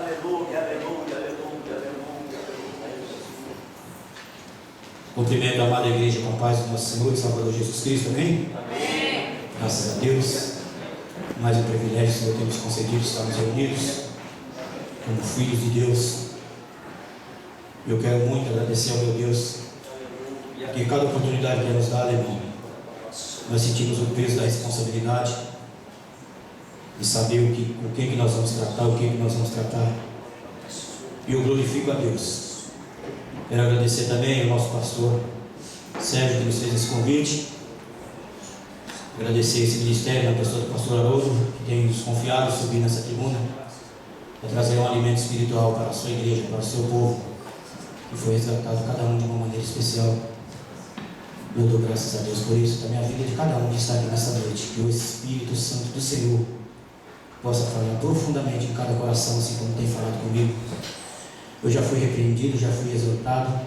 Aleluia, aleluia, aleluia, aleluia. Cumprimento a amada igreja com a paz do nosso Senhor e Salvador Jesus Cristo, amém? Amém. Graças a Deus, mais um privilégio que o Senhor tem nos concedido estarmos reunidos como filhos de Deus. Eu quero muito agradecer ao meu Deus, porque cada oportunidade que Ele nos dá, irmão, nós sentimos o peso da responsabilidade de saber o que nós vamos tratar, o que nós vamos tratar. E eu glorifico a Deus. Quero agradecer também ao nosso pastor Sérgio, que nos fez esse convite. Agradecer esse ministério, na pessoa do pastor Haroldo, que tem nos confiado subir nessa tribuna para trazer um alimento espiritual para a sua igreja, para o seu povo, que foi resgatado cada um de uma maneira especial. Eu dou graças a Deus por isso, também a vida de cada um que está aqui nessa noite, que o Espírito Santo do Senhor possa falar profundamente em cada coração, assim como tem falado comigo. Eu já fui repreendido, já fui exortado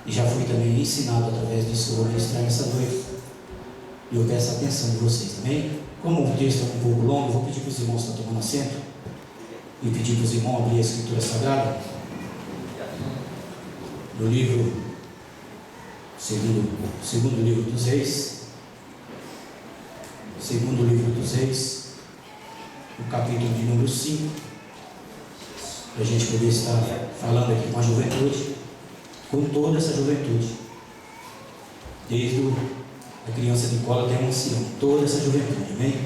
e já fui também ensinado através disso. Eu vou ministrar nessa noite e eu peço a atenção de vocês, amém? Como o texto é um pouco longo, eu vou pedir para os irmãos que estão tomando assento e pedir para os irmãos abrir a Escritura Sagrada no livro segundo livro dos Reis, segundo livro dos Reis, o capítulo de número 5, para a gente poder estar falando aqui com a juventude, com toda essa juventude, desde a criança de cola até o ancião, toda essa juventude, amém?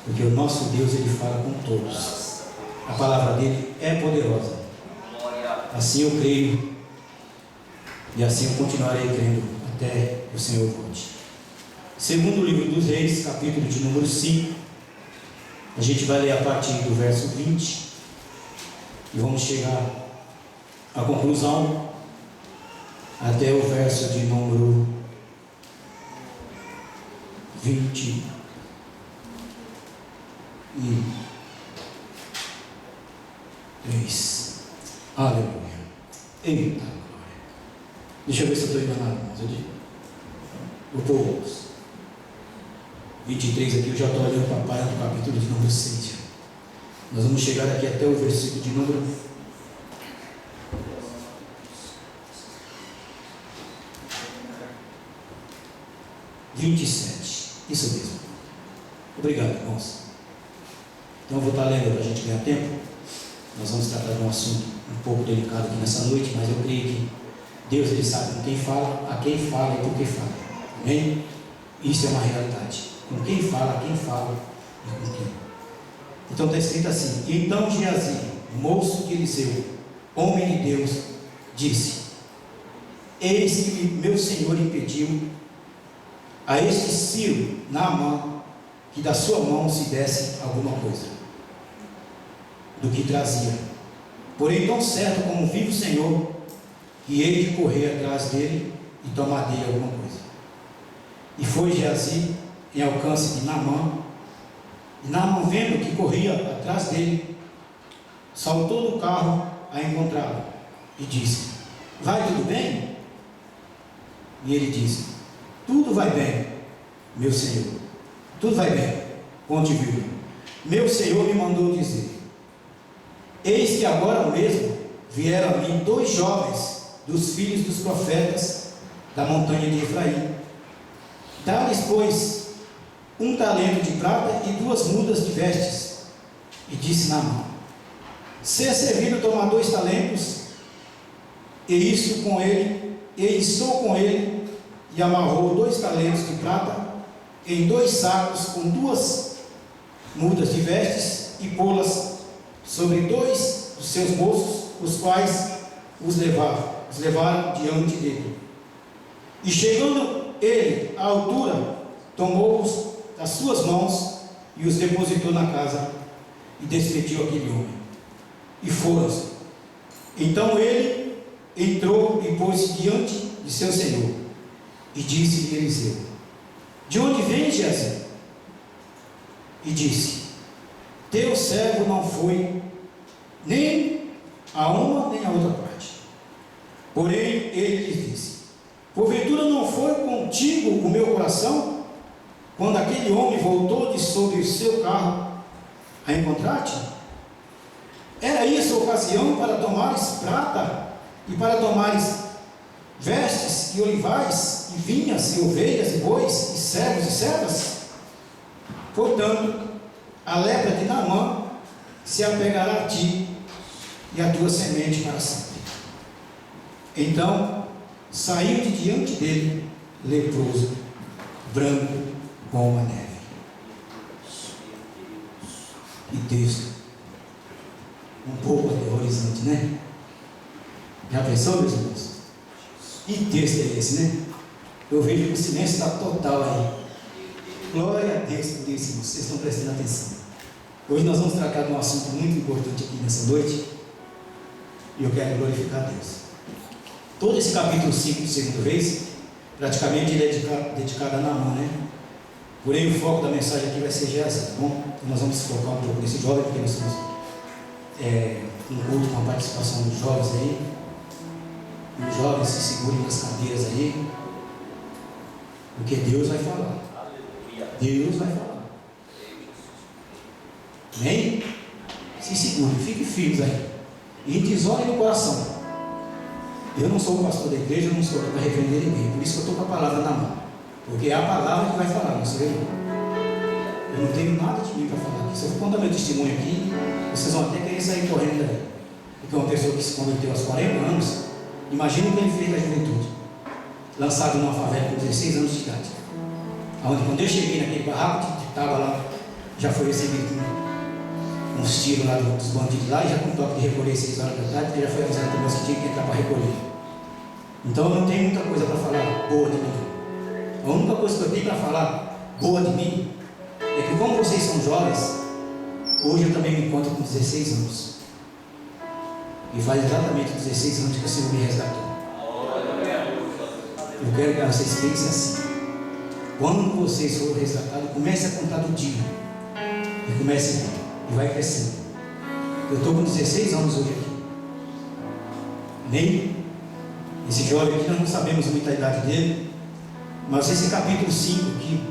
Porque o nosso Deus, Ele fala com todos, a palavra dele é poderosa, assim eu creio, e assim eu continuarei crendo até o Senhor volte. Segundo livro dos Reis, capítulo de número 5, a gente vai ler a partir do verso 20 e vamos chegar à conclusão até o verso de número 23. Aleluia. Eita glória. Deixa eu ver se eu estou enganado, irmãos. Eu estou 23 aqui, eu já estou olhando para a página do capítulo de número 6. Nós vamos chegar aqui até o versículo de número 27. Isso mesmo. Obrigado, irmãos. Então eu vou estar lendo para a gente ganhar tempo. Nós vamos tratar de um assunto um pouco delicado aqui nessa noite, mas eu creio que Deus, Ele sabe com quem fala, a quem fala e por que fala. Amém? Isso é uma realidade. Com quem fala, a quem fala e com quem. Então está escrito assim: então Geazi, moço de Eliseu, homem de Deus, disse: eis que meu senhor impediu a este Ciro, Naamã, que da sua mão se desse alguma coisa do que trazia. Porém, tão certo como vive o Senhor, que hei de correr atrás dele e tomar dele alguma coisa. E foi Geazi em alcance de Naamã, e Naamã, vendo que corria atrás dele, saltou do carro a encontrá-lo e disse: vai tudo bem? E ele disse: tudo vai bem, meu senhor, tudo vai bem. Ponto e vírgula. Meu senhor me mandou dizer: eis que agora mesmo vieram a mim 2 jovens dos filhos dos profetas da montanha de Efraim. Dá-lhes, pois, 1 talento de prata e 2 mudas de vestes. E disse Naamã: se é servido tomar 2 talentos, e estou com ele, e amarrou 2 talentos de prata em 2 sacos com 2 mudas de vestes, e pô-las sobre 2 dos seus moços, os quais os levaram diante dele. E chegando ele à altura, tomou-os das suas mãos e os depositou na casa, e despediu aquele homem, e foram-se. Então ele entrou e pôs-se diante de seu senhor, e disse-lhe Eliseu: de onde vens, Geazi? E disse: teu servo não foi nem a uma nem a outra parte. Porém ele lhe disse: porventura não foi contigo o meu coração, quando aquele homem voltou de sobre o seu carro a encontrar-te? Era ocasião para tomares prata, e para tomares vestes, e olivais, e vinhas, e ovelhas, e bois, e servos, e servas? Portanto, a lepra de Naamã se apegará a ti, e a tua semente para sempre. Então, saiu de diante dele, leproso, branco como a neve. E texto, um pouco aterrorizante, né? Já pensou, meus irmãos? Que texto é esse, né? Eu vejo que o silêncio está total aí. Glória a Deus por isso, irmãos. Vocês estão prestando atenção. Hoje nós vamos tratar de um assunto muito importante aqui nessa noite, e eu quero glorificar a Deus. Todo esse capítulo 5 de 2 Reis, praticamente ele é dedicado a Naamã, né? Porém, o foco da mensagem aqui vai ser Geazi, tá bom? Então, nós vamos focar um pouco nesse jovem, porque nós temos um culto com a participação dos jovens aí. Os jovens se segurem nas cadeiras aí, porque Deus vai falar. Deus vai falar. Amém? Se segurem, fiquem firmes aí. E tesourem no coração. Eu não sou o pastor da igreja, eu não estou aqui para repreender ninguém. Por isso que eu estou com a palavra na mão. Porque é a palavra que vai falar, não sou eu. Eu não tenho nada de mim para falar aqui. Se eu for contar meu testemunho aqui, vocês vão até querer sair correndo daí. Porque uma pessoa que se converteu aos 40 anos, imagina o que ele fez na juventude. Lançado numa favela com 16 anos de idade. Onde, quando eu cheguei naquele barraco que estava lá, já foi recebido uns tiros lá dos bandidos lá, e já com toque de recolher 6 horas da tarde, porque já foi avisado também que tinha que entrar para recolher. Então eu não tenho muita coisa para falar boa de mim. A única coisa que eu tenho para falar boa de mim é que, como vocês são jovens, hoje eu também me encontro com 16 anos. E faz exatamente 16 anos que o Senhor me resgatou. Eu quero que vocês pensem assim. Quando vocês forem resgatados, comece a contar do dia. E comece e vai crescendo. Eu estou com 16 anos hoje aqui. Nem esse jovem aqui, nós não sabemos muita idade dele. Mas esse capítulo 5 aqui,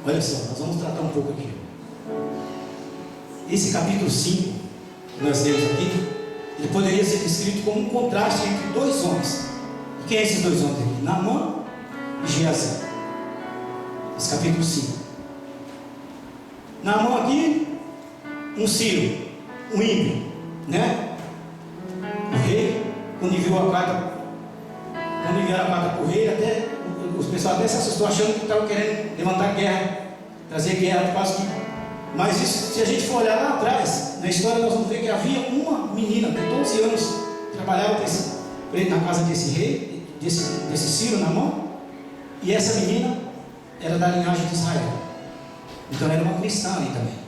olha só, nós vamos tratar um pouco aqui. Esse capítulo 5 que nós temos aqui, ele poderia ser descrito como um contraste entre dois homens. E quem é esses dois homens aqui? Naamã e Geazi. Esse capítulo 5. Naamã aqui, um sírio, um ímpio, né? O rei, quando enviou a carta, quando enviaram a carta para o rei, até os pessoal até se assustou achando que estavam querendo levantar guerra, trazer guerra por causa que. Mas isso, se a gente for olhar lá atrás, na história nós vamos ver que havia uma menina de 12 anos que trabalhava na casa desse rei, desse sírio Naamã, e essa menina era da linhagem de Israel. Então ela era uma cristã ali também.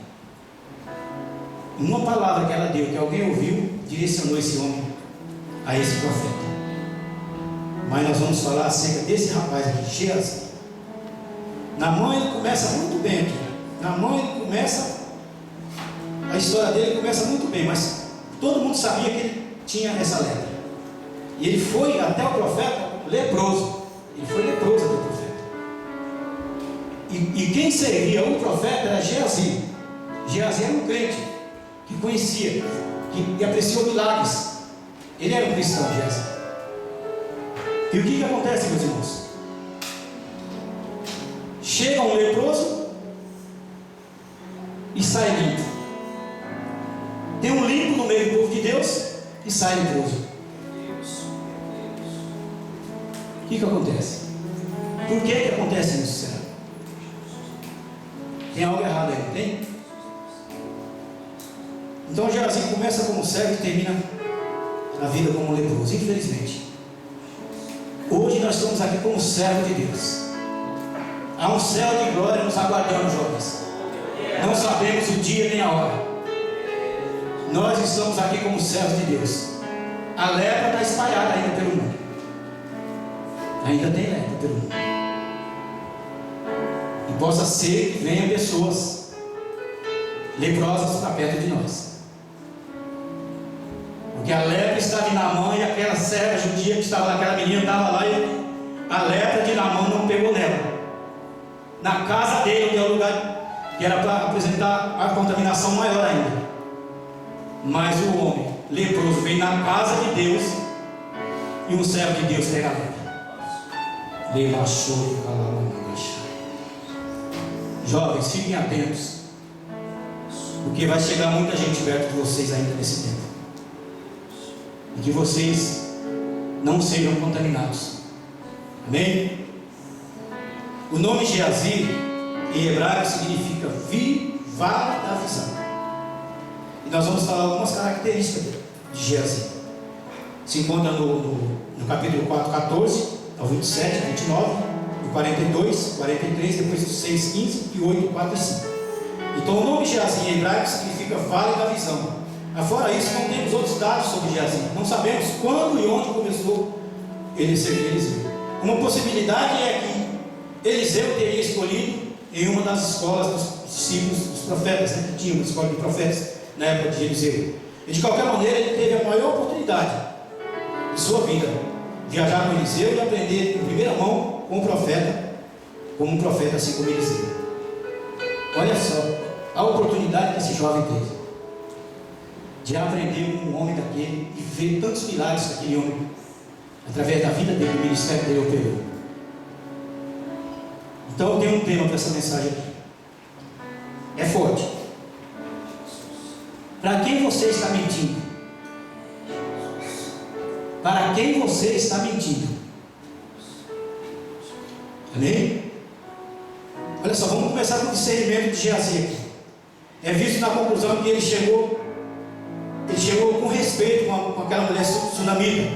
Uma palavra que ela deu, que alguém ouviu, direcionou esse homem a esse profeta. Mas nós vamos falar acerca desse rapaz aqui, Geazi. Naamã, ele começa muito bem aqui. Naamã, ele começa, a história dele começa muito bem, mas todo mundo sabia que ele tinha essa lepra. E ele foi até o profeta leproso. Ele foi leproso até o profeta. E quem servia o profeta era Geazi. Geazi era um crente que conhecia, que apreciou milagres. Ele era um cristão, Geazi. E o que acontece, meus irmãos? Chega um leproso e sai limpo. Tem um limpo no meio do povo de Deus e sai leproso. O que acontece? Por que acontece isso, será? Tem algo errado aí, não tem? Então Geazi começa como servo e termina a vida como leproso, infelizmente. Hoje nós estamos aqui como servo de Deus. Há um céu de glória nos aguardando, jovens. Não sabemos o dia nem a hora. Nós estamos aqui como servos de Deus. A lepra está espalhada ainda pelo mundo. Ainda tem lepra pelo mundo. E possa ser que venham pessoas leprosas para perto de nós. Porque a lepra estava em Naamã, e aquela serva judia que estava lá, aquela menina estava lá, e a lepra de Naamã não pegou nela. Na casa dele, que é o lugar que era para apresentar a contaminação maior ainda. Mas o homem leproso vem na casa de Deus e um servo de Deus pega a lepra. Levachou e calamacha. Jovens, fiquem atentos, porque vai chegar muita gente perto de vocês ainda nesse tempo, e que vocês não sejam contaminados. Amém? O nome Geazi em hebraico significa vara da visão. E nós vamos falar algumas características de Geazi. Se encontra no capítulo 4, 14 ao 27, 29, no 42, 43, depois do 6, 15 e 8, 4 e 5. Então o nome Geazi em hebraico significa vale da visão. Afora isso, não temos outros dados sobre Geazi. Não sabemos quando e onde começou ele servir Eliseu. Uma possibilidade é que Eliseu teria escolhido em uma das escolas dos discípulos dos profetas, né? Que tinha uma escola de profetas na época de Eliseu. E de qualquer maneira ele teve a maior oportunidade de sua vida, viajar com Eliseu e aprender em primeira mão com o profeta, como um profeta assim como Eliseu. Olha só a oportunidade que esse jovem teve de aprender com um homem daquele e ver tantos milagres que aquele homem, através da vida dele, o ministério dele operou. Então eu tenho um tema para essa mensagem aqui. É forte. Para quem você está mentindo? Para quem você está mentindo? Amém? Olha só, vamos começar com o discernimento de Geazi aqui. É visto na conclusão que ele chegou com respeito com aquela mulher sunamita.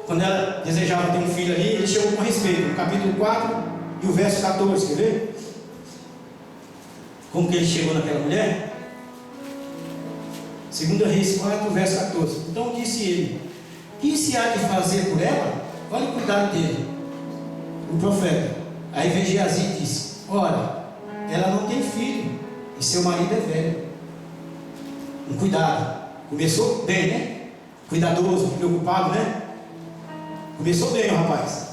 Quando ela desejava ter um filho ali, ele chegou com respeito. No capítulo 4 e o verso 14, quer ver? Como que ele chegou naquela mulher? 2 Reis 4, verso 14. Então disse ele: que se há de fazer por ela? Olha o cuidado dele, o profeta. Aí vem Geazi e diz: ora, ela não tem filho e seu marido é velho. Um cuidado. Começou bem, né? Cuidadoso, preocupado, né? Começou bem o rapaz.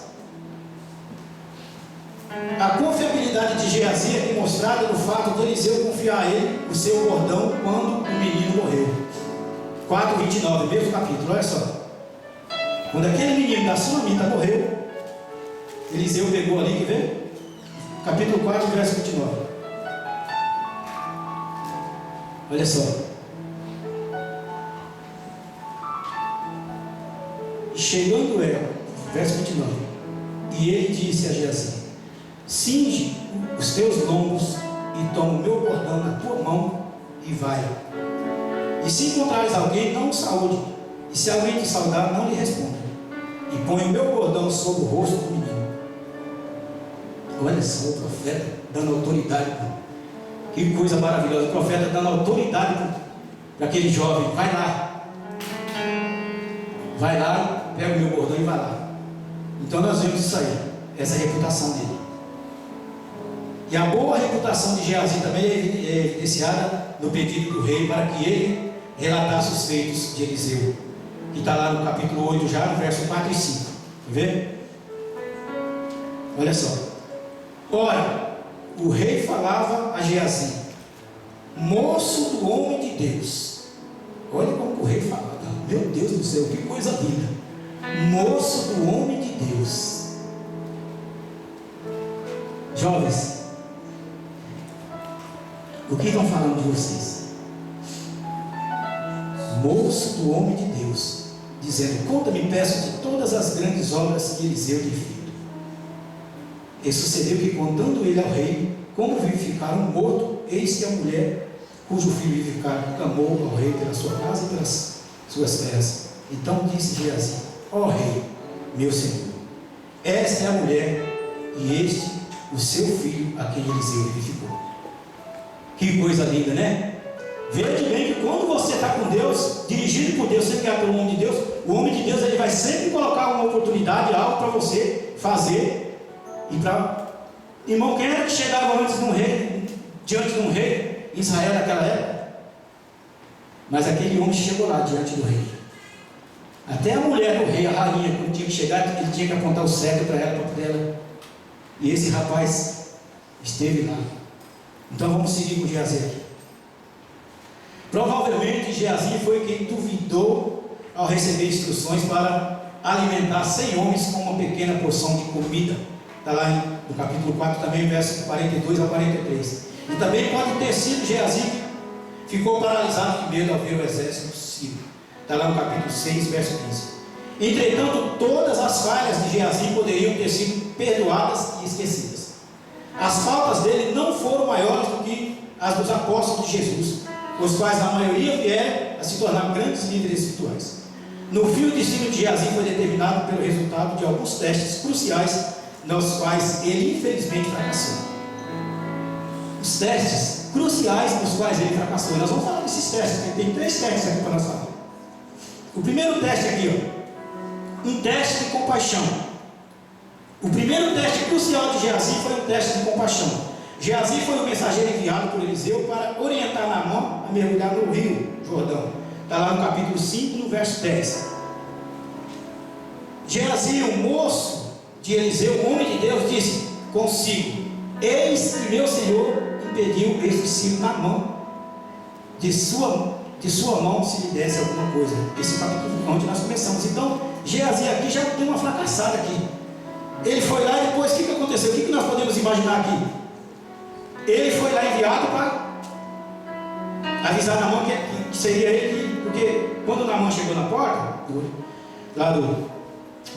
A confiabilidade de Geazi é demonstrada no fato de Eliseu confiar a ele o seu bordão quando o menino morreu. 4:29, mesmo capítulo, olha só. Quando aquele menino da sunamita morreu, Eliseu pegou ali, quer ver? Capítulo 4, verso 29. Olha só. Chegando ela, verso 29, e ele disse a Geazi: cinge os teus lombos e toma o meu bordão na tua mão e vai. E se encontrares alguém, não o saúde, e se alguém te saudar, não lhe responda, e põe o meu bordão sobre o rosto do menino. Olha só o profeta dando autoridade. Que coisa maravilhosa, o profeta dando autoridade para aquele jovem. Vai lá, pega o meu bordão e vai lá. Então nós vemos isso aí, essa reputação dele. E a boa reputação de Geazi também é evidenciada no pedido do rei para que ele relatasse os feitos de Eliseu, que está lá no capítulo 8 já, no verso 4 e 5. Quer ver? Olha só. Ora, o rei falava a Geazi: moço do homem de Deus. Olha como o rei falava. Meu Deus do céu, que coisa linda. Moço do homem de Deus. Jovens, o que estão falando de vocês? Moço do homem de Deus, dizendo: conta-me, peço, de todas as grandes obras que Eliseu lhe fez. E sucedeu que, contando ele ao rei como vivificaram um morto, eis que a mulher cujo filho vivificado clamou ao rei pela sua casa e pelas suas terras. Então disse Geazi: ó rei, meu senhor, esta é a mulher e este o seu filho a quem Eliseu vivificou. Que coisa linda, né? Veja bem que quando você está com Deus, dirigido por Deus, sempre guiado pelo homem de Deus, o homem de Deus ele vai sempre colocar uma oportunidade, algo para você fazer. E para irmão, quem era que chegava antes de um rei, diante de um rei em Israel naquela época? Mas aquele homem chegou lá diante do rei. Até a mulher do rei, a rainha, quando tinha que chegar, ele tinha que apontar o cetro para ela, para poder ela. E esse rapaz esteve lá. Então vamos seguir com Geazi aqui. Provavelmente Geazi foi quem duvidou ao receber instruções para alimentar 100 homens com uma pequena porção de comida. Está lá no capítulo 4 também, versos 42 a 43. E também pode ter sido Geazi que ficou paralisado de medo ao ver o exército sírio. Está lá no capítulo 6, verso 15. Entretanto, todas as falhas de Geazi poderiam ter sido perdoadas e esquecidas. As faltas dele não foram maiores do que as dos apóstolos de Jesus, os quais a maioria vieram a se tornar grandes líderes espirituais. No fim, o destino de Geazi foi determinado pelo resultado de alguns testes cruciais, nos quais ele infelizmente fracassou. Os testes cruciais nos quais ele fracassou. Nós vamos falar desses testes, porque tem 3 testes aqui para nós falar. O primeiro teste aqui, um teste de compaixão. O primeiro teste crucial de Geazi foi um teste de compaixão. Geazi foi o mensageiro enviado por Eliseu para orientar Naamã a mergulhar no rio Jordão. Está lá no capítulo 5, no verso 10. Geazi, o moço de Eliseu, o homem de Deus, disse consigo: eis que meu senhor impediu este sírio Naamã de sua mão se lhe desse alguma coisa. Esse capítulo onde nós começamos. Então, Geazi aqui já tem uma fracassada aqui. Ele foi lá e depois o que aconteceu? O que nós podemos imaginar aqui? Ele foi lá enviado para avisar Naamã que seria ele, porque quando Naamã chegou na porta do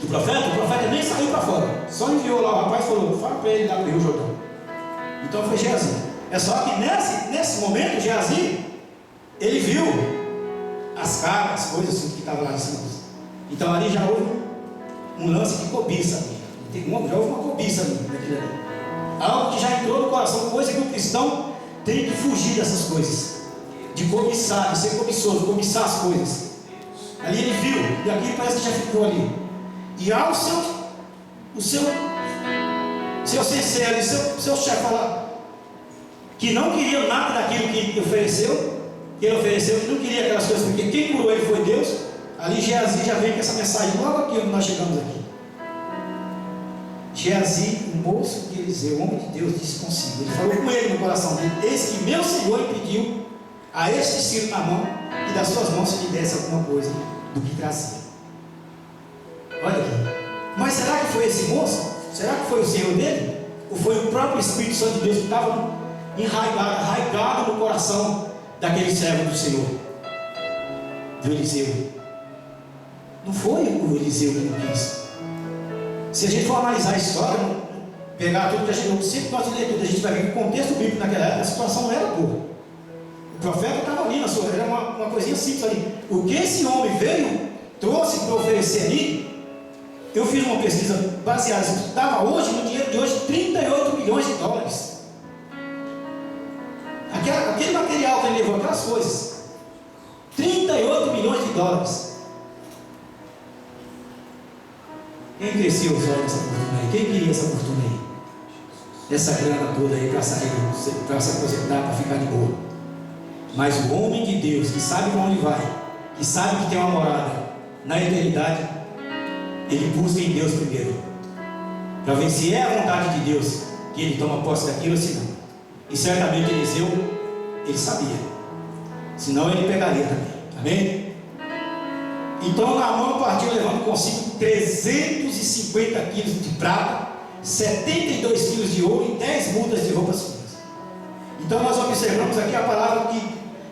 profeta, o profeta nem saiu para fora, só enviou lá o rapaz e falou: fala para ele lá no Rio Jordão. Então foi Geazi. É só que nesse momento, Geazi, ele viu as cargas, as coisas assim que estavam lá em cima. Então ali já houve um lance de cobiça ali. Já houve uma cobiça ali, naquilo ali. Algo que já entrou no coração, coisa que o cristão tem que fugir dessas coisas. De cobiçar, de ser cobiçoso, cobiçar as coisas. Ali ele viu, e aqui parece que já ficou ali. E ao o seu sincero, seu chefe falar que não queria nada daquilo que ele ofereceu, que não queria aquelas coisas, porque quem curou ele foi Deus. Ali Geazi já vem com essa mensagem logo aqui onde nós chegamos aqui. Geazi, o moço de Eliseu, o homem de Deus, disse consigo. Ele falou com ele no coração dele: eis que meu Senhor impediu a este sírio Naamã que das suas mãos se lhe desse alguma coisa do que trazia. Olha aqui. Mas será que foi esse moço? Será que foi o Senhor dele? Ou foi o próprio Espírito Santo de Deus que estava arraigado no coração daquele servo do Senhor, do Eliseu? Não foi o Eliseu que não quis. Se a gente for analisar a história, pegar tudo que a gente sempre gosta de ler tudo, a gente vai ver que o contexto bíblico naquela época, a situação não era boa. O profeta estava ali na sua, era uma coisinha simples ali. O que esse homem trouxe para oferecer ali, eu fiz uma pesquisa baseada, estava hoje, no dinheiro de hoje, 38 milhões de dólares. Aquele material que ele levou, aquelas coisas, 38 milhões de dólares. Quem cresceu os olhos nessa fortuna aí? Quem queria essa fortuna aí? Essa grana toda aí para sair, para se aposentar, para ficar de boa. Mas o homem de Deus, que sabe para onde vai, que sabe que tem uma morada na eternidade, ele busca em Deus primeiro, para ver se é a vontade de Deus que ele toma posse daquilo ou se não. E certamente Eliseu, ele sabia, senão ele pegaria também. Amém? Então Naamã partiu levando consigo 350 quilos de prata, 72 quilos de ouro e 10 mudas de roupas finas. Então nós observamos aqui a palavra que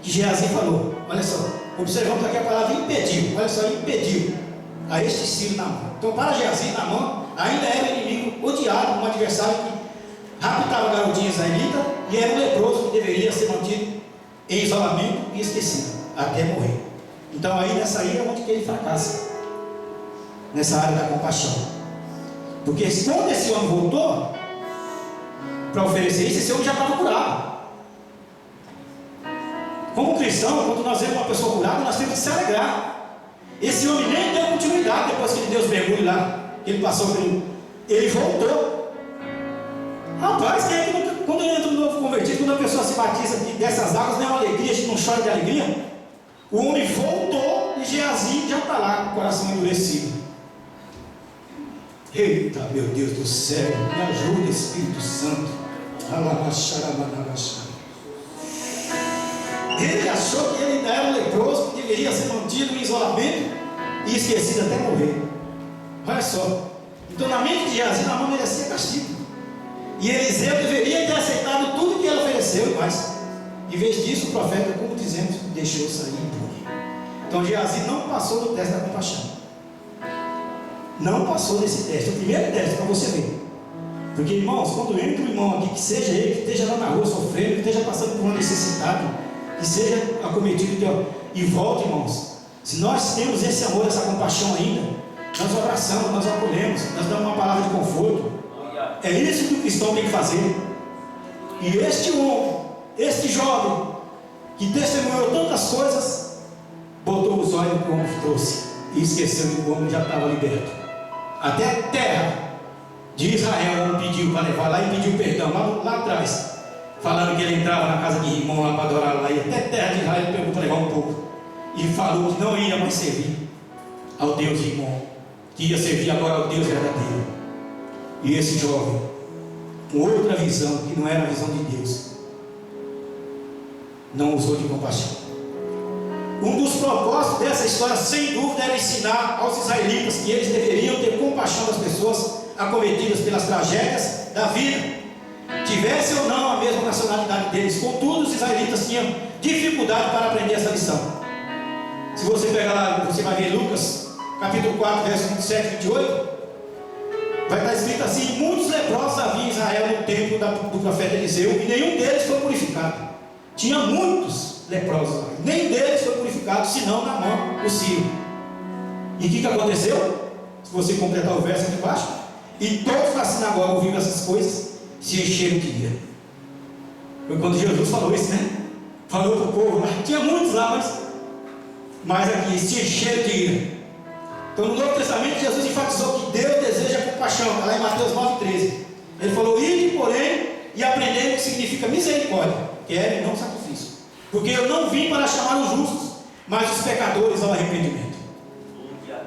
Geazi falou. Olha só, observamos aqui a palavra impediu. Olha só, impediu a este sírio Naamã. Então para Geazi, Naamã ainda era um inimigo odiado, um adversário que raptava garotinhas israelitas e era um leproso que deveria ser mantido em isolamento e esquecido até morrer. Então aí nessa aí é onde que ele fracassa, nessa área da compaixão. Porque quando esse homem voltou para oferecer isso, esse homem já estava curado. Como cristão, quando nós vemos uma pessoa curada, nós temos que se alegrar. Esse homem nem deu continuidade depois que ele deu os mergulhos lá, que ele passou pelo. Ele voltou. Rapaz, quem é que nunca, quando entra um novo convertido, quando a pessoa se batiza dessas águas, não é uma alegria, a gente não chora de alegria. O homem voltou e Geazi já está lá com o coração endurecido. Eita, meu Deus do céu, me ajuda, Espírito Santo. Ele achou que ele ainda era um leproso, deveria ser mantido em isolamento e esquecido até morrer. Olha só. Então, na mente de Geazi, Naamã merecia castigo. E Eliseu deveria ter aceitado tudo que ele ofereceu e mais. Em vez disso, o profeta, como dizemos, deixou sair impune. Então, Geazi não passou do teste da compaixão. Não passou desse teste. O primeiro teste, para você ver. Porque, irmãos, quando entra um irmão aqui, que seja ele, que esteja lá na rua sofrendo, que esteja passando por uma necessidade, que seja acometido e volta, irmãos. Se nós temos esse amor, essa compaixão ainda, nós abraçamos, nós acolhemos, nós damos uma palavra de conforto. É isso que o cristão tem que fazer. E este homem, este jovem, que testemunhou tantas coisas, botou os olhos no que o homem trouxe e esqueceu que o homem já estava liberto. Até a terra de Israel não pediu para levar lá e pediu perdão lá atrás, falando que ele entrava na casa de Rimon lá para adorar lá, e até a terra de Israel pegou para levar um pouco e falou que não ia mais servir ao Deus de Rimon, que ia servir agora ao Deus verdadeiro. E esse jovem, com outra visão que não era a visão de Deus, não usou de compaixão. Um dos propósitos dessa história, sem dúvida, era ensinar aos israelitas que eles deveriam ter compaixão das pessoas acometidas pelas tragédias da vida, tivesse ou não a mesma nacionalidade deles. Contudo, os israelitas tinham dificuldade para aprender essa lição. Se você pegar lá, você vai ver Lucas capítulo 4, versos 27 e 28, vai estar escrito assim: muitos leprosos havia em Israel no tempo do profeta Eliseu, e nenhum deles foi purificado. Tinha muitos leprosos, nem deles foi purificado, senão Naamã, o sírio. E o que aconteceu? Se você completar o verso aqui embaixo, e todos na sinagoga ouvindo essas coisas, se encheram de ira. Foi quando Jesus falou isso, né? Falou para o povo, tinha muitos lá, mas aqui se encheram de ira. Então, no Novo Testamento, Jesus enfatizou que Deus deseja compaixão. Está lá em Mateus 9,13. Ele falou: ide, porém, e aprendei o que significa misericórdia, que é não sacrifício. Porque eu não vim para chamar os justos, mas os pecadores ao arrependimento.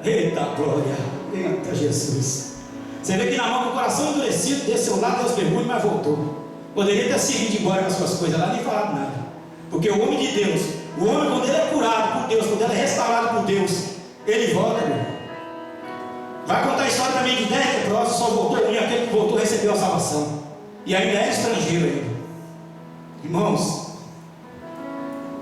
Eita glória! Eita Jesus! Você vê que Naamã, com o coração endurecido, desceu lá, Deus mergulho, mas voltou. Poderia ter seguido embora com as suas coisas lá, nem falado nada. Porque o homem de Deus, o homem, quando ele é curado por Deus, quando ele é restaurado por Deus, ele volta, meu irmão. Vai contar a história também de 10 leprosos, só voltou um, e aquele que voltou recebeu a salvação. E ainda é estrangeiro ainda. Irmãos,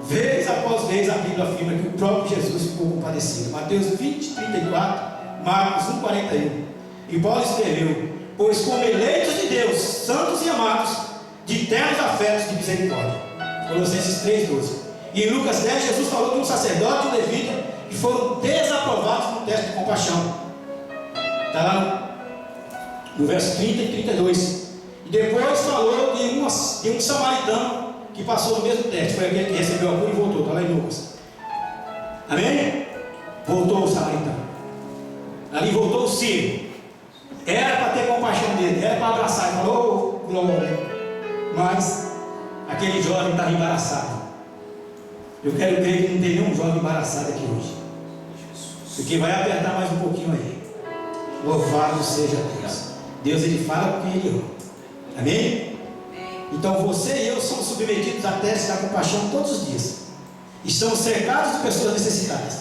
vez após vez a Bíblia afirma que o próprio Jesus ficou compadecido. Mateus 20, 34, Marcos 1, 41. E Paulo escreveu: pois como eleitos de Deus, santos e amados, de ternos afetos de misericórdia. Colossenses 3, 12. E em Lucas 10, Jesus falou de um sacerdote e um levita que foram desaprovados no teste de compaixão. Está lá no verso 30 e 32. E depois falou de um samaritano que passou no mesmo teste. Foi aquele que recebeu a cura e voltou. Está lá em Lucas. Amém? Voltou o samaritano. Ali voltou o sírio. Era para ter compaixão dele, era para abraçar. Ele falou: oh, glória. Mas aquele jovem estava embaraçado. Eu quero crer que não tem nenhum jovem embaraçado aqui hoje. Porque vai apertar mais um pouquinho aí. Louvado seja Deus. Deus, ele fala com quem ele ama. Amém? Então você e eu somos submetidos a testes da compaixão todos os dias. Estamos cercados de pessoas necessitadas.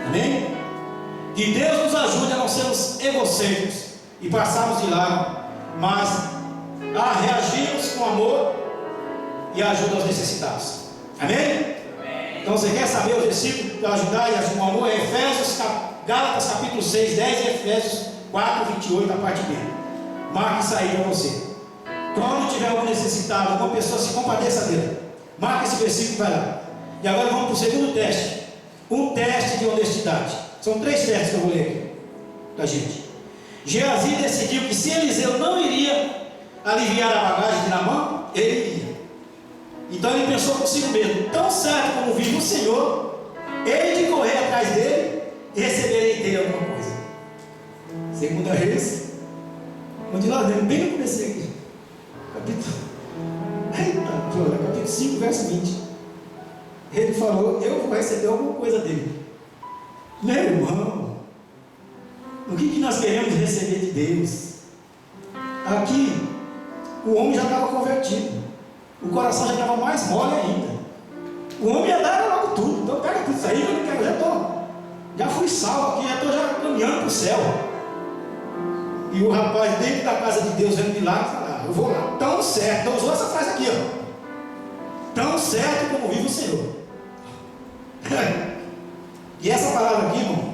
Amém? Que Deus nos ajude a não sermos egocêntricos e passarmos de lado, mas a reagirmos com amor e ajuda aos necessitados. Amém? Então você quer saber o versículo para ajudar e agir com amor? É Gálatas capítulo 6, 10 e Efésios 4, 28, a parte B. Marque isso aí para você. Quando tiver algum necessitado, alguma pessoa, se compadeça dele. Marque esse versículo e vai lá. E agora vamos para o segundo teste. Um teste de honestidade. São 3 testes que eu vou ler aqui para a gente. Geazi decidiu que se Eliseu não iria aliviar a bagagem de Naamã, ele iria. Então ele pensou consigo mesmo: tão certo como vive o Senhor, hei de correr atrás dele e receberei dele alguma coisa. Segunda Reis, continuar lendo bem no começo aqui, capítulo 5, verso 20. Ele falou: eu vou receber alguma coisa dele. Meu irmão, o que nós queremos receber de Deus? Aqui, o homem já estava convertido, o coração já estava mais mole ainda. O homem ia dar logo tudo. Então pega tudo isso aí, eu não quero salvo aqui, já estou já caminhando para o céu. E o rapaz dentro da casa de Deus vendo milagre, fala, eu vou lá, tão certo. Então usou essa frase aqui, ó. Tão certo como vive o Senhor. E essa palavra aqui, irmão,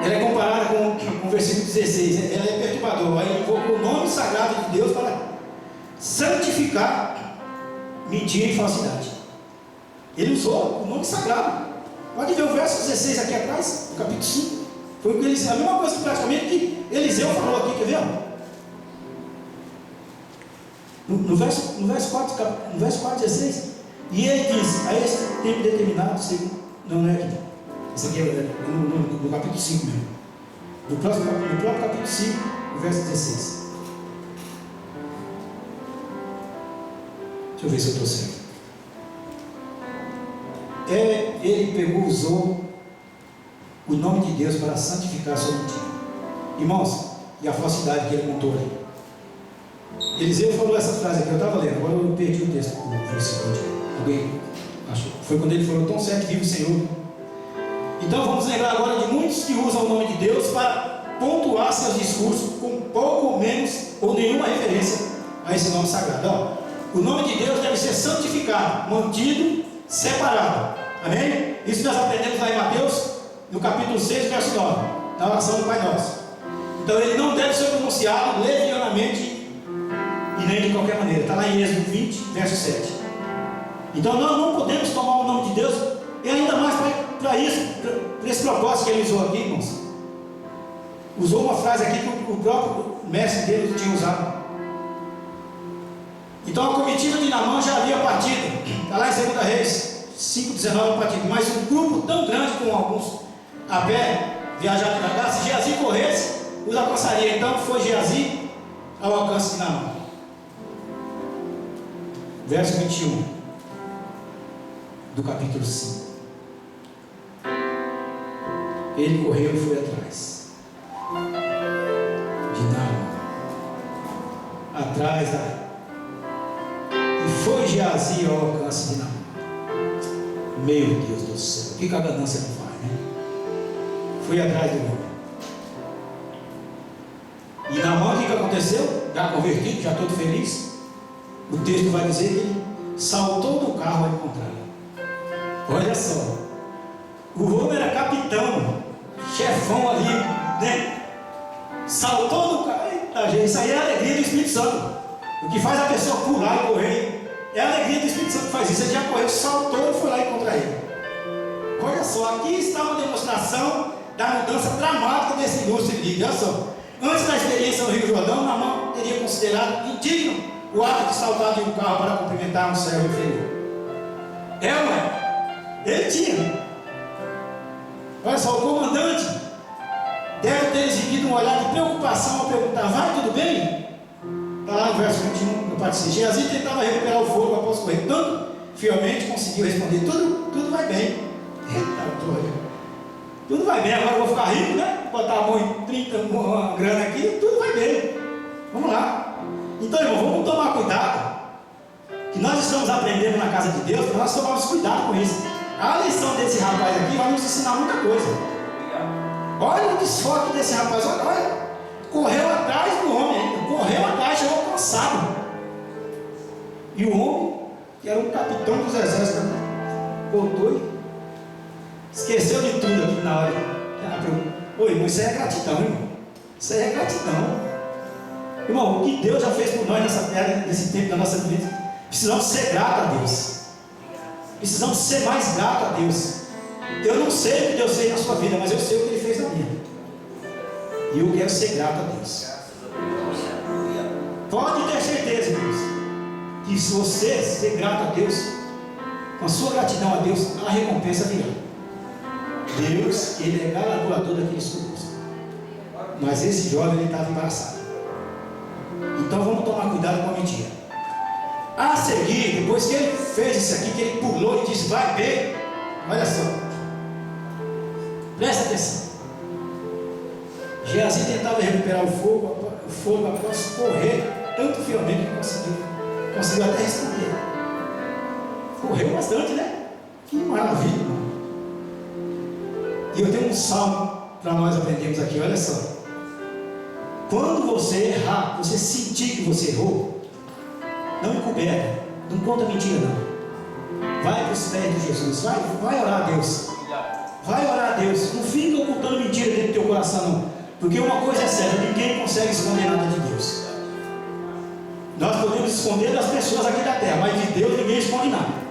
ela é comparada com o versículo 16. Ela é perturbadora. Aí ele invocou o nome sagrado de Deus para santificar mentira e falsidade. Ele usou o nome sagrado. Pode ver o verso 16 aqui atrás, no capítulo 5. Foi o que ele, a mesma coisa praticamente que Eliseu falou aqui, quer ver? No verso 4, 16. E ele diz, a esse tempo determinado, não é aqui. Esse aqui é no capítulo 5 mesmo. No próprio capítulo 5, no verso 16. Deixa eu ver se eu estou certo. Ele usou o nome de Deus para santificar a sua mentira. Irmãos, e a falsidade que ele contou ali. Eliseu falou essa frase aqui, eu estava lendo, agora eu perdi o texto, o versículo. Alguém achou? Foi quando ele falou, tão certo vive o Senhor. Então vamos lembrar agora de muitos que usam o nome de Deus para pontuar seus discursos com pouco ou menos ou nenhuma referência a esse nome sagrado. Ó, o nome de Deus deve ser santificado, mantido, separado. Amém? Isso nós aprendemos lá em Mateus, no capítulo 6, verso 9, na oração do Pai Nosso. Então ele não deve ser pronunciado levianamente e nem de qualquer maneira. Está lá em Êxodo 20, verso 7. Então nós não podemos tomar o nome de Deus, e ainda mais para isso, para esse propósito que ele usou aqui, irmãos. Usou uma frase aqui que o próprio mestre dele tinha usado. Então a comitiva de Naamã já havia partido. Está lá em 2 Reis 5,19 partido. Mas um grupo tão grande como alguns a pé, viajar devagar, se Geazi corresse, os alcançaria. Então foi Geazi ao alcance de Naamã. Verso 21 do capítulo 5. Ele correu e foi atrás de Naamã, atrás da. E foi Geazi ao alcance de Naamã. Meu Deus do céu, o que a ganância não faz, né? Foi atrás do homem. E Naamã, o que aconteceu? Já convertido, já todo feliz. O texto vai dizer que ele saltou do carro ao encontrá-lo. Olha só, o homem era capitão, chefão ali, né? Saltou do carro. Eita, gente, isso aí é a alegria do Espírito Santo. O que faz a pessoa pular e correr é a alegria do Espírito Santo que faz isso. Ele já correu, saltou e foi lá encontrar ele. Olha só, aqui está uma demonstração da mudança dramática desse ilustre líder. Olha só, antes da experiência no Rio Jordão, Naamã teria considerado indigno o ato de saltar de um carro para cumprimentar um servo inferior. Ué? Ele tinha. Olha só, o comandante deve ter exibido um olhar de preocupação ao perguntar: vai tudo bem? Está lá no verso 21, no parte C. Geazi tentava recuperar o fogo após correr tanto fielmente, conseguiu responder: tudo vai bem. Eita, glória. Tudo vai bem, agora eu vou ficar rico, né? Botar a mão em 30, uma grana aqui, tudo vai bem. Vamos lá. Então, irmão, vamos tomar cuidado, que nós estamos aprendendo na casa de Deus, para nós tomarmos cuidado com isso. A lição desse rapaz aqui vai nos ensinar muita coisa. Olha o desfoque desse rapaz, olha, correu atrás do homem, correu atrás, chegou cansado. E o homem, que era um capitão dos exércitos, voltou e esqueceu de tudo aqui na hora. Oi, irmão, isso aí é gratidão, irmão. Isso aí é gratidão. Irmão, o que Deus já fez por nós nessa terra, nesse tempo da nossa vida, precisamos ser gratos a Deus. Precisamos ser mais gratos a Deus. Eu não sei o que Deus fez na sua vida, mas eu sei o que Ele fez na minha. E eu quero ser grato a Deus. Pode ter certeza, Deus, que se você ser grato a Deus, com a sua gratidão a Deus, a recompensa virá. Deus, Ele é galardoador daqueles que buscam. Mas esse jovem, ele estava embaraçado. Então vamos tomar cuidado com a mentira. A seguir, depois que ele fez isso aqui, que ele pulou e disse: vai bem. Olha só, presta atenção. Geazi tentava recuperar o fogo após correr tanto fielmente que conseguiu até responder. Correu bastante, né? Que maravilha, irmão. E eu tenho um salmo para nós aprendermos aqui, olha só. Quando você errar, você sentir que você errou, não encoberta, não conta mentira não. Vai para os pés de Jesus, vai orar a Deus. Vai orar a Deus, não fica ocultando mentira dentro do teu coração não. Porque uma coisa é certa, ninguém consegue esconder nada de Deus. Nós podemos esconder das pessoas aqui da terra, mas de Deus ninguém esconde nada.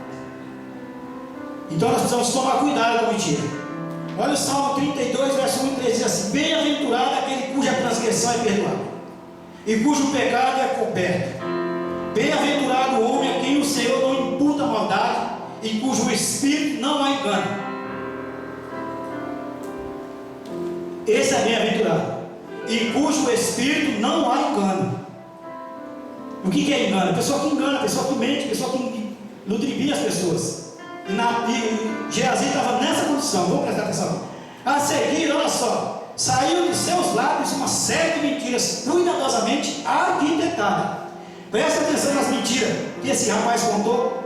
Então nós precisamos tomar cuidado com a mentira. Olha o Salmo 32, verso 1 e 3, diz assim: bem-aventurado aquele cuja transgressão é perdoada e cujo pecado é coberto. Bem-aventurado o homem a quem o Senhor não imputa maldade e cujo espírito não há engano. Esse é bem-aventurado, e cujo espírito não há engano. O que é engano? A pessoa que engana, a pessoa que mente, a pessoa que ludibriia as pessoas. E Geazi estava nessa condição, vamos prestar atenção. A seguir, olha só, saiu de seus lábios uma série de mentiras cuidadosamente arquitetadas. Presta atenção nas mentiras que esse rapaz contou.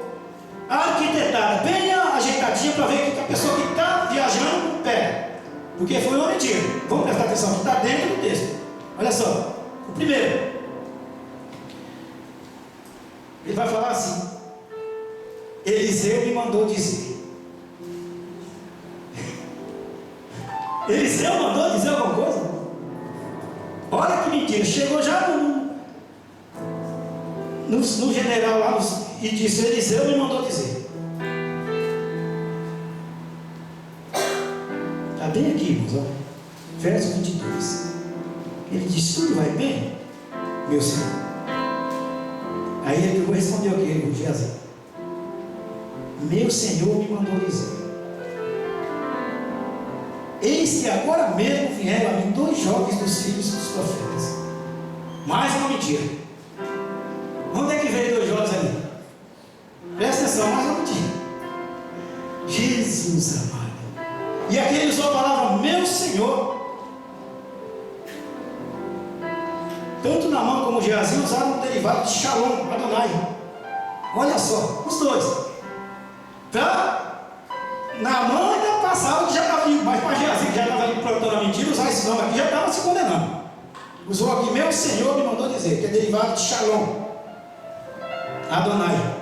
Arquitetada, bem ajeitadinha, para ver que a pessoa que está viajando não pega. Porque foi uma mentira. Vamos prestar atenção, que está dentro do texto. Olha só, o primeiro, ele vai falar assim: Eliseu me mandou dizer. Eliseu mandou dizer alguma coisa? Olha que mentira. Chegou já no general lá e disse: Eliseu me mandou dizer. Está bem aqui, irmãos, olha. Verso 22. Ele disse: tudo vai bem, meu senhor? Aí ele pegou e respondeu aqui, o Geazi: meu senhor me mandou dizer: eis que agora mesmo vieram a mim 2 jovens dos filhos dos profetas. Mais uma mentira. Onde é que veio 2 jovens ali? Presta atenção, mais uma mentira. Jesus amado. E aqui ele usou a palavra meu senhor. Tanto Naamã como Geazi usaram o derivado de Shalom, Adonai. Olha só, os dois. Para Naamã ainda passava que já estava ali, mas para Geazi, que já estava ali plantando a mentira, usar esse nome aqui já estava se condenando. Usou aqui, meu Senhor me mandou dizer, que é derivado de Shalom, Adonai,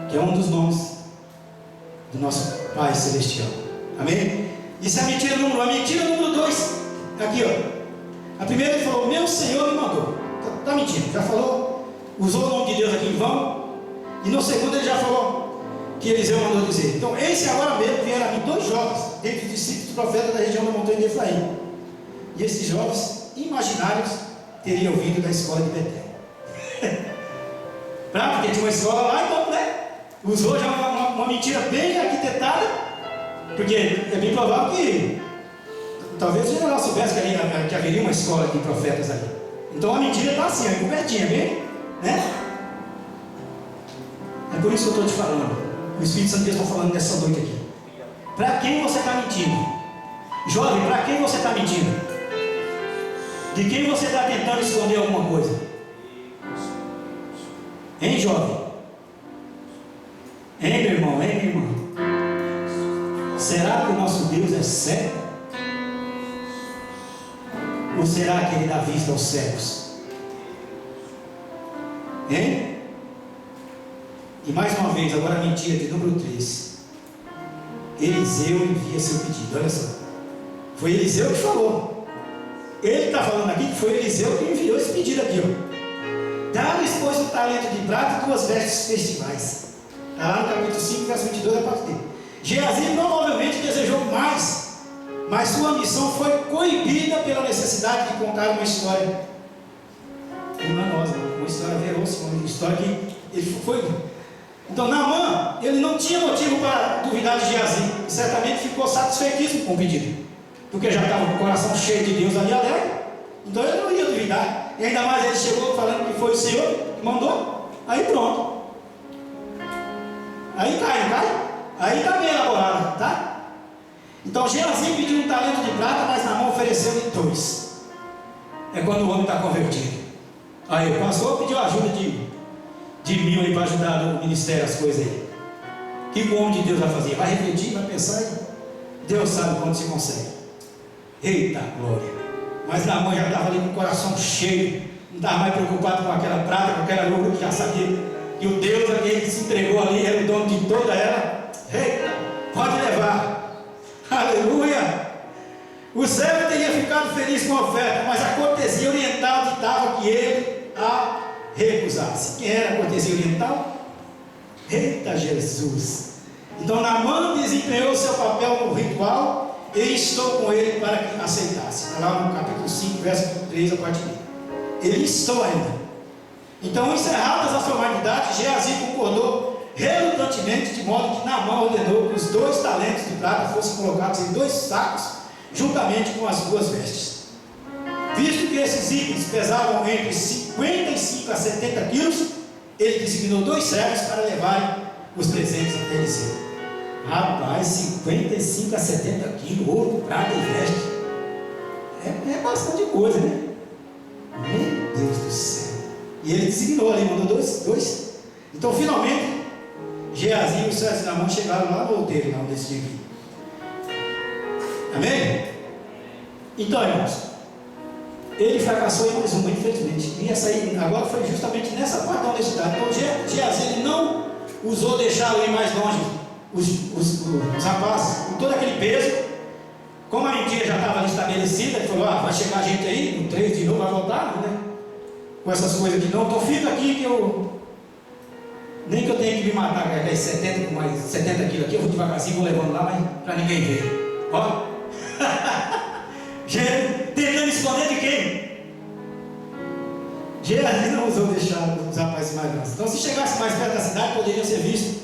que é um dos nomes do nosso Pai Celestial. Amém? Isso é a mentira número 1. A mentira número 2, aqui ó. A primeira ele falou, meu Senhor me mandou. Está mentindo, já falou, usou o nome de Deus aqui em vão. E no segundo ele já falou que Eliseu mandou dizer. Então esse agora mesmo vieram a mim 2 jovens, dentre os discípulos do profeta da região da montanha de Efraim. E esses jovens imaginários teriam vindo da escola de Betel. Porque tinha uma escola lá, então, né? Usou já uma mentira bem arquitetada, porque é bem provável que talvez o general soubesse que haveria uma escola de profetas ali. Então a mentira está assim, encobertinha, bem, né? É por isso que eu estou te falando. O Espírito Santo de Deus está falando nessa noite aqui. Para quem você está mentindo? Jovem, para quem você está mentindo? De quem você está tentando esconder alguma coisa? Hein, jovem? Hein, meu irmão? Hein, minha irmã? Será que o nosso Deus é cego? Ou será que Ele dá vista aos cegos? Hein? E mais uma vez, agora a mentira de número 3. Eliseu envia seu pedido. Olha só. Foi Eliseu que falou. Ele está falando aqui que foi Eliseu que enviou esse pedido aqui, ó. Dá-lhes, pois, um talento de prata e 2 vestes festivais. Está lá no capítulo 5, verso 22, a parte dele. Geazi provavelmente desejou mais, mas sua missão foi coibida pela necessidade de contar uma história enganosa, uma história verossímil, uma história que ele foi. Então Naamã, ele não tinha motivo para duvidar de Geazi, e certamente ficou satisfeitíssimo com o pedido, porque já estava com o coração cheio de Deus ali alegre, então ele não ia duvidar, e ainda mais ele chegou falando que foi o Senhor que mandou, aí pronto, aí cai, não cai? Aí está bem elaborado, tá? Então Geazi pediu um talento de prata, mas Naamã ofereceu-lhe 2. É quando o homem está convertido. Aí o pastor pediu ajuda de 1000 aí para ajudar no ministério, as coisas aí. O que o homem de Deus vai fazer? Vai refletir, vai pensar e Deus sabe quando se consegue. Eita glória! Mas Naamã já estava ali com o coração cheio, não estava mais preocupado com aquela prata, com aquela ouro, que já sabia que o Deus aquele que se entregou ali era o dono de toda ela. Eita, pode levar. Aleluia! O servo teria ficado feliz com a oferta, mas a cortesia oriental ditava que ele a recusasse. Quem era a cortesia oriental? Eita Jesus! Então Naamã desempenhou seu papel no ritual e instou com ele para que aceitasse. Está lá no capítulo 5, verso 3 a partir dele. Ele instou ainda. Então, encerradas as formalidades, Geazi concordou relutantemente, de modo que Naamã ordenou que os 2 talentos de prata fossem colocados em 2 sacos, juntamente com as 2 vestes. Visto que esses itens pesavam entre 55 a 70 quilos, ele designou 2 servos para levarem os presentes até Eliseu. Rapaz, 55 a 70 quilos, ouro, prata e veste. É bastante coisa, né? Meu Deus do céu. E ele designou ali, mandou 2. Então, finalmente, Geazi e os servos de Naamã chegaram lá no outeiro, lá onde eles tinham que ir. Amém? Então, irmãos, ele fracassou em mais uma, infelizmente. E essa aí, agora foi justamente nessa parte da honestidade. Então, Geazi, ele não usou deixá-lo ir mais longe, os rapazes, com todo aquele peso. Como a mentira já estava ali estabelecida, ele falou: vai chegar gente aí, no 3 de novo, vai voltar, né? Com essas coisas aqui, não. Então, fica aqui que eu. Nem que eu tenha que me matar, com aqueles 70 com mais 70 quilos aqui, eu vou devagarzinho, vou levando lá, mas para ninguém ver. Ó. Tentando esconder de quem? Geazi não usou deixar os rapazes mais grandes. Então, se chegasse mais perto da cidade, poderiam ser vistos.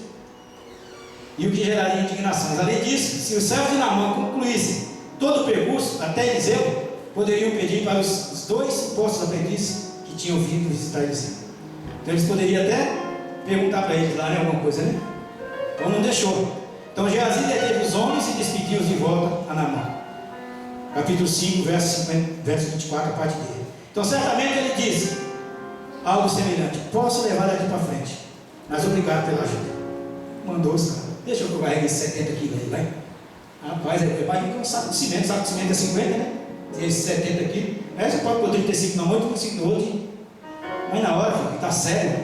E o que geraria indignações. Além disso, se os servos de Naamã concluíssem todo o percurso até Eliseu, poderiam pedir para os 2 supostos aprendizes que tinham vindo visitar Eliseu. Então, eles poderiam até perguntar para eles lá, né, alguma coisa, né? Então, não deixou. Então, Geazi deteve os homens e despediu-os de volta a Naamã. Capítulo 5, verso 24, a parte dele. Então, certamente ele disse algo semelhante: posso levar daqui para frente, mas obrigado pela ajuda. Mandou os caras: deixa eu carregar esses 70 quilos aí, vai. Rapaz, é mais do que um saco de cimento. Saco de cimento é 50, né? Esses 70 quilos. Aí você pode pôr 35 na mão e 35 no outro. Mas na hora, filho, tá sério,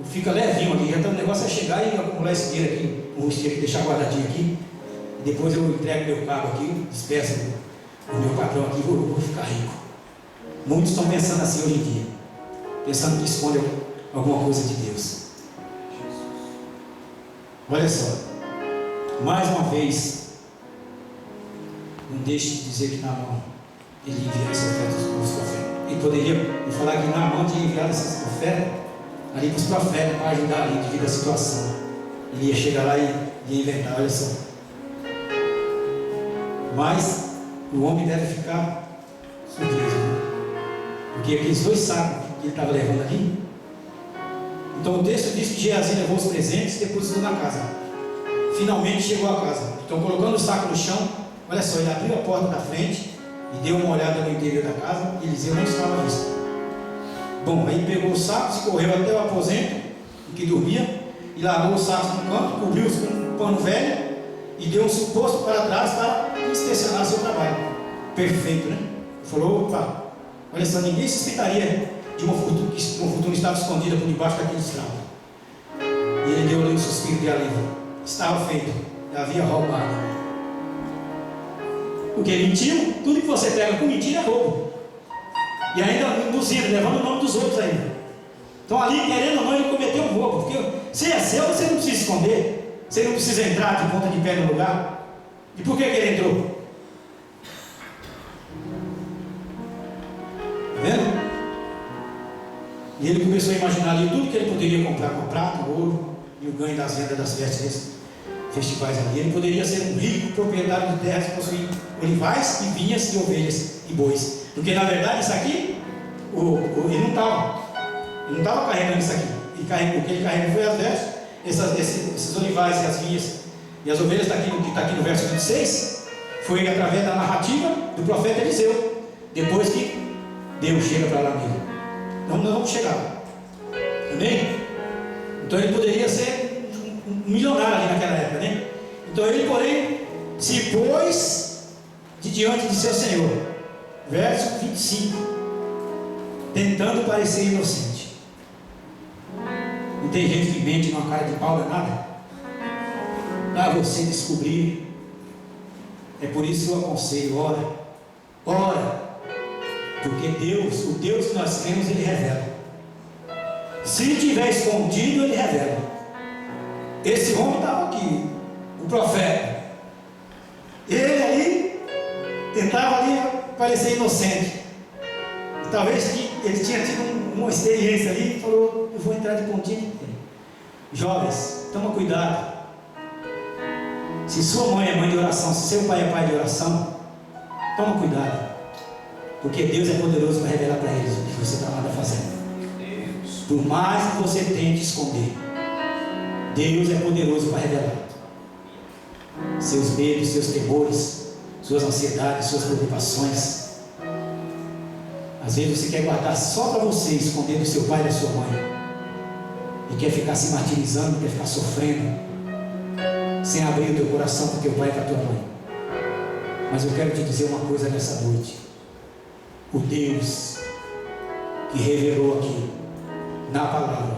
fica levinho ali. Então o negócio é chegar e acumular esse dinheiro aqui, o dinheiro aqui, deixar guardadinho aqui. E depois eu entrego meu carro aqui, despeço o meu patrão aqui, vou ficar rico. Muitos estão pensando assim hoje em dia, pensando que esconde alguma coisa de Deus. Olha só, mais uma vez, não deixe de dizer que Naamã, ele enviou essa oferta para os profetas. Ele poderia falar que Naamã tinha enviado essa oferta ali para os profetas, para ajudar ali devido à situação. Ele ia chegar lá e ia inventar, olha só. Mas o homem deve ficar surpreso, né? Porque aqueles 2 sacos que ele estava levando ali. Então o texto diz que Geazi levou os presentes e depositou na casa. Finalmente chegou à casa. Então, colocando o saco no chão, olha só, ele abriu a porta da frente e deu uma olhada no interior da casa, e Eliseu não estava visto. Bom, aí pegou os sacos e correu até o aposento em que dormia, e largou os sacos no canto, cobriu-os com um pano velho e deu um suposto para trás para inspecionar seu trabalho. Perfeito, né? Ele falou: opa, olha só, ninguém suspeitaria de uma fortuna que estava escondida por debaixo daquele estrado. E ele deu ali um suspiro de alívio. Estava feito, havia roubado. Porque mentiu, tudo que você pega com mentira é roubo. E ainda induzido, levando o nome dos outros ainda. Então ali, querendo ou não, ele cometeu um roubo. Porque se é seu, você não precisa esconder. Você não precisa entrar de ponta de pé no lugar. E por que ele entrou? Está vendo? E ele começou a imaginar ali tudo que ele poderia comprar com prata, ouro e o ganho das vendas das festas festivais ali. Ele poderia ser um rico proprietário de terras que possuía olivais e vinhas e ovelhas e bois. Porque na verdade isso aqui, ele não estava carregando isso aqui. O que ele carregou foi as vestes, esses olivais e as vinhas e as ovelhas, que está aqui no verso 26, foi através da narrativa do profeta Eliseu, depois que Deus chega para lá nele. Então nós vamos chegar lá. Amém? Então ele poderia ser um milionário ali naquela época, né? Então ele, porém, Se pôs de diante de seu Senhor. Verso 25. Tentando parecer inocente. Não tem gente que mente numa cara de pau danada? Para você descobrir. É por isso que eu aconselho, ora. Ora. Porque Deus, o Deus que nós temos, Ele revela. Se estiver escondido, Ele revela. Esse homem estava aqui, o profeta. Ele aí tentava ali parecer inocente. Talvez ele tinha tido uma experiência ali e falou: eu vou entrar de pontinho. Jovens, toma cuidado. Se sua mãe é mãe de oração, se seu pai é pai de oração, toma cuidado. Porque Deus é poderoso para revelar para eles o que você está lá fazendo. Por mais que você tente esconder, Deus é poderoso para revelar. Seus medos, seus temores, suas ansiedades, suas preocupações. Às vezes você quer guardar só para você, esconder do seu pai e da sua mãe. E quer ficar se martirizando, quer ficar sofrendo, sem abrir o teu coração para o teu pai e para a tua mãe. Mas eu quero te dizer uma coisa nessa noite. O Deus que revelou aqui na palavra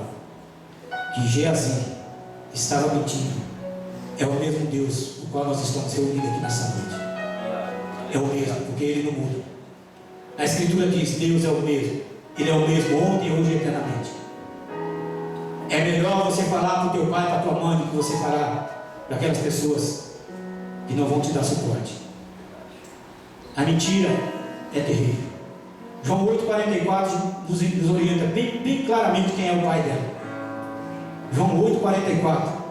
que Geazi estava mentindo é o mesmo Deus o qual nós estamos reunidos aqui nessa noite. É o mesmo, porque Ele não muda. A Escritura diz: Deus é o mesmo. Ele é o mesmo ontem, hoje e eternamente. É melhor você falar para o teu pai, para a tua mãe, do que você falar para aquelas pessoas que não vão te dar suporte. A mentira é terrível. João 8,44 nos orienta bem claramente quem é o pai dela. João 8,44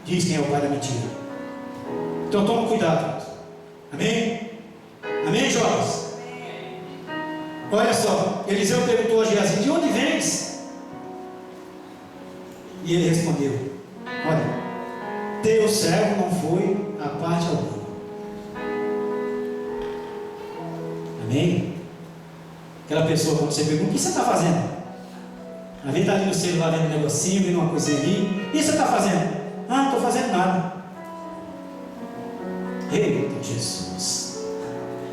diz quem é o pai da mentira. Então toma cuidado. Amém? Amém, jovens? Olha só, Eliseu perguntou a Geazi: de onde vens? E ele respondeu: olha, teu servo não foi a parte alguma. Amém? Aquela pessoa, quando você pergunta: o que você está fazendo? A vida está ali no celular vendo um negocinho, vendo uma coisinha ali. O que você está fazendo? Ah, não estou fazendo nada. Eita Jesus!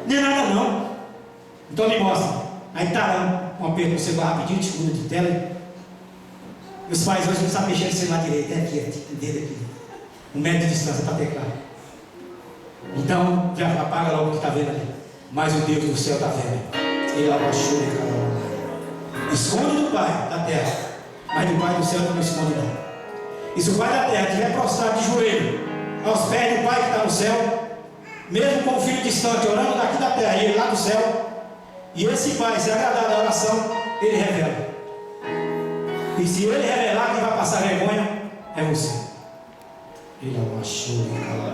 Não é nada não. Então me mostra. Aí está lá um aperto no celular rapidinho, te muda de tela. E os pais hoje não sabem mexer no celular direito. É aqui, o dedo aqui. 1 metro de distância para teclar. Então já apaga logo o que está vendo ali. Mas o Deus do céu está vendo. Ele abaixou e calou. Esconde do Pai da terra, mas do Pai do céu não esconde não. E se o Pai da terra estiver prostrado de joelho aos pés do Pai que está no céu, mesmo com o filho distante, orando daqui da terra e ele lá do céu, e esse Pai se agradar da oração, ele revela. E se ele revelar, quem vai passar vergonha é você. Ele abaixou e calou.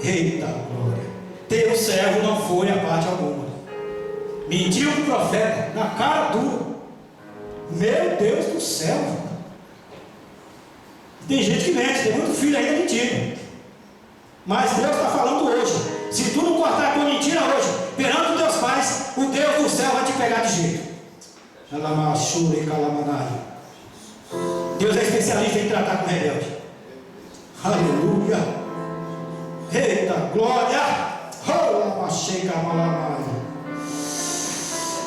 Eita glória! Teu servo não foi a parte alguma. Mentiu para o profeta na cara dura. Meu Deus do céu! Tem gente que mente, tem muito filho ainda mentindo. Mas Deus está falando hoje. Se tu não cortar a tua mentira hoje, perante os teus pais, o Deus do céu vai te pegar de jeito. Deus é especialista em tratar com rebelde. Aleluia! Eita glória!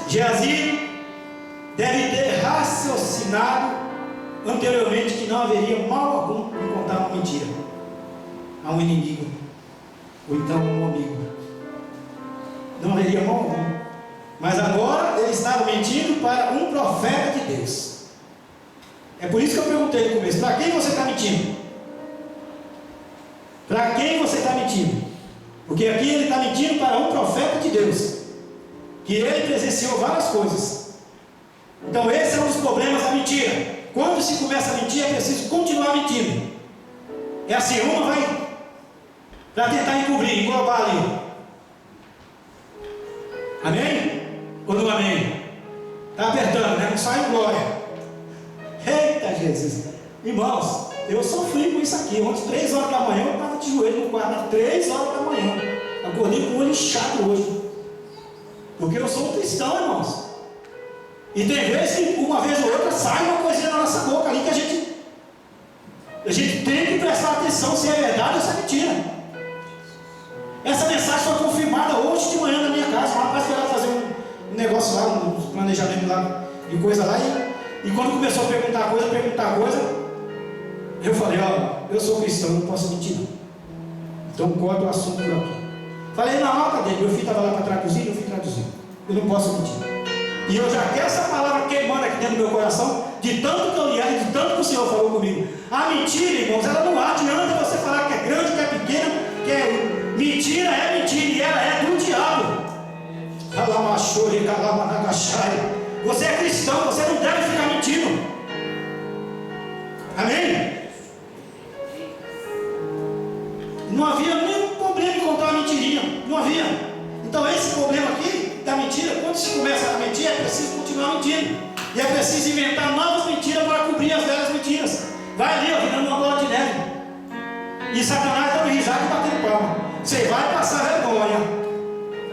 Geazi deve ter raciocinado anteriormente que não haveria mal algum em contar uma mentira a um inimigo ou então a um amigo. Não haveria mal algum. Mas agora ele estava mentindo para um profeta de Deus. É por isso que eu perguntei no começo: para quem você está mentindo? Para quem você está mentindo? Porque aqui ele está mentindo para um profeta de Deus, que ele presenciou várias coisas. Então esse é um dos problemas da mentira. Quando se começa a mentir, é preciso continuar mentindo. É assim, uma vai para tentar encobrir, englobar ali. Amém? Ou não amém? Está apertando, né? Não sai glória. Eita Jesus! Irmãos, eu sofri com isso aqui. Ontem, 3 horas da manhã, eu estava de joelho no quarto. 3 horas da manhã. Acordei com o olho inchado hoje. Porque eu sou um cristão, irmãos. E tem vezes que uma vez ou outra sai uma coisinha na nossa boca ali que a gente tem que prestar atenção se é verdade ou se é mentira. Essa mensagem foi confirmada hoje de manhã na minha casa. Um rapaz foi lá fazer um negócio lá, um planejamento lá, de coisa lá, e quando começou a perguntar coisa, eu falei, ó, eu sou cristão, não posso mentir não. Então corta o assunto por aqui. Falei na nota dele, meu filho estava lá para traduzir, meu filho traduziu. Eu não posso mentir. E eu já quero essa palavra queimando aqui dentro do meu coração, de tanto que eu li, de tanto que o Senhor falou comigo. A mentira, irmãos, ela não adianta você falar que é grande, que é pequena, que é mentira, e ela é do diabo. Você é cristão, você não deve ficar mentindo. Amém? Não havia nenhum problema em contar uma mentirinha, não havia. Então esse problema aqui da mentira, quando se começa a mentir, é preciso continuar mentindo. E é preciso inventar novas mentiras para cobrir as velhas mentiras. Vai ali, ó, virando uma bola de neve. E Satanás dando risada e batendo palma. Você vai passar vergonha.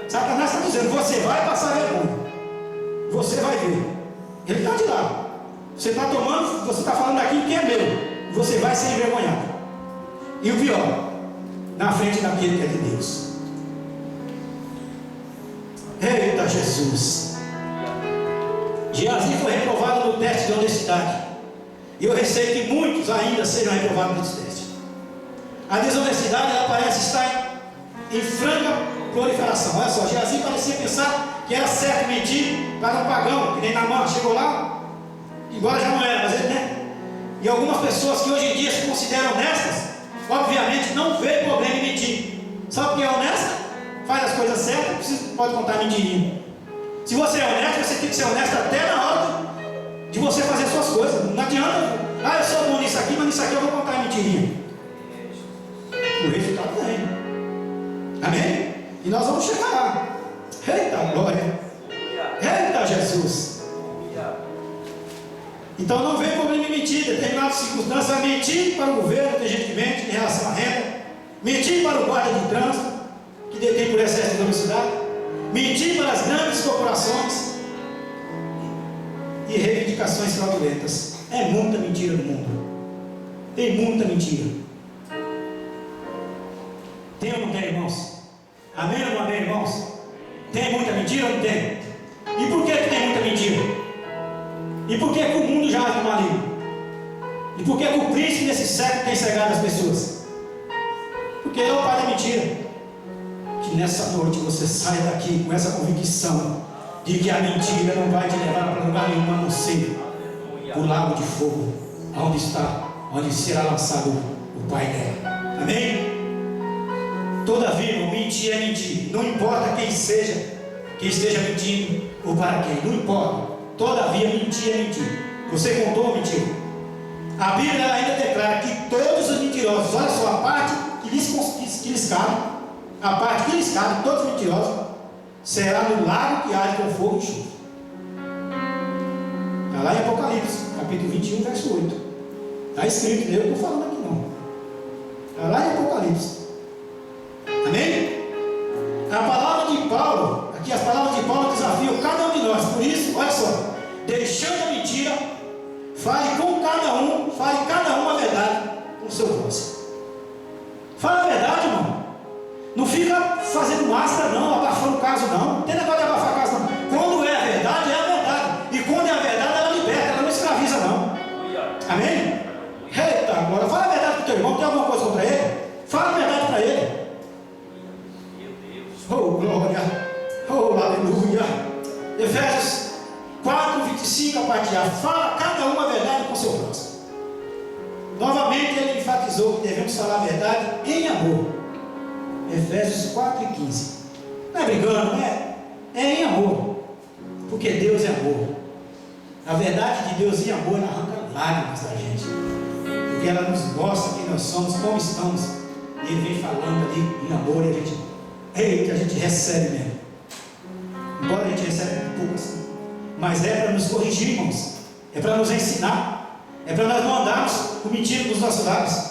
Satanás está dizendo, você vai passar vergonha. Você vai ver. Ele está de lá. Você está tomando, você está falando daquilo que é meu. Você vai ser envergonhado. E o pior, na frente daquele que é de Deus. Eita Jesus! Geazi foi reprovado no teste de honestidade. E eu receio que muitos ainda sejam reprovados nesse teste. A desonestidade, ela parece estar em franca proliferação. Olha só, Geazi parecia pensar que era certo mentir para um pagão, que nem Naamã chegou lá, embora já não era, mas ele, né? E algumas pessoas que hoje em dia se consideram honestas, obviamente não vê problema em mentir. Sabe o que é honesta? Faz as coisas certas, pode contar mentirinha. Se você é honesto, você tem que ser honesto até na hora de você fazer suas coisas. Não adianta, eu sou bom nisso aqui, mas nisso aqui eu vou contar mentirinha. O resultado vem. Amém? E nós vamos chegar lá. Eita glória! Eita Jesus! Então não vem problema em mentir. Em determinadas circunstâncias, vai mentir para o governo, tem gente que mente em relação à renda, mentir para o guarda de trânsito, que detém por excesso de velocidade, mentir para as grandes corporações e reivindicações fraudulentas. É muita mentira no mundo. Tem muita mentira. Tem ou não tem, irmãos? Amém ou não amém, irmãos? Tem muita mentira ou não tem? E por que tem muita mentira? E por que o mundo jaz no maligno? E por que o príncipe desse século tem cegado as pessoas? Porque é o pai da mentira. Que nessa noite você saia daqui com essa convicção de que a mentira não vai te levar para lugar nenhum, a não ser o lago de fogo, onde será lançado o pai dela. Amém? Todavia, irmão, mentir é mentir. Não importa quem esteja mentindo ou para quem, não importa. Todavia, mentir é mentir. Você contou ou mentiu? A Bíblia ainda declara que todos os mentirosos, olha só, a parte que lhes cabe, a parte que lhes cabe, todos os mentirosos, será no lago que arde com fogo e enxofre. Está lá em Apocalipse, capítulo 21, verso 8. Está escrito, eu não estou falando aqui não. Está lá em Apocalipse. Amém? A palavra de Paulo, aqui as palavras de Paulo desafiam cada um de nós. Por isso, olha só, deixando a mentira, fale cada um a verdade com o seu próximo. Fala a verdade, irmão. Não fica fazendo máscara não, abafando o caso não. Não tem negócio de abafar o caso não. Quando é a verdade, é a verdade. E quando é a verdade, ela liberta, ela não escraviza não. Amém? Eita, agora fala a verdade para o teu irmão. Tem alguma coisa contra ele? Fala a verdade para ele. Oh glória, oh aleluia. Efésios 4, 25 a parte A. Fala cada um a verdade com seu próximo. Novamente ele enfatizou que devemos falar a verdade em amor. Efésios 4 e 15. Não é brigando, não é? É em amor. Porque Deus é amor. A verdade de Deus em amor arranca lágrimas da gente. Porque ela nos mostra quem nós somos, como estamos. E ele vem falando ali em amor e a gente recebe mesmo. Embora a gente receba um pouco assim. Mas é para nos corrigir, irmãos. É para nos ensinar. É para nós não andarmos com mentira dos nossos lábios.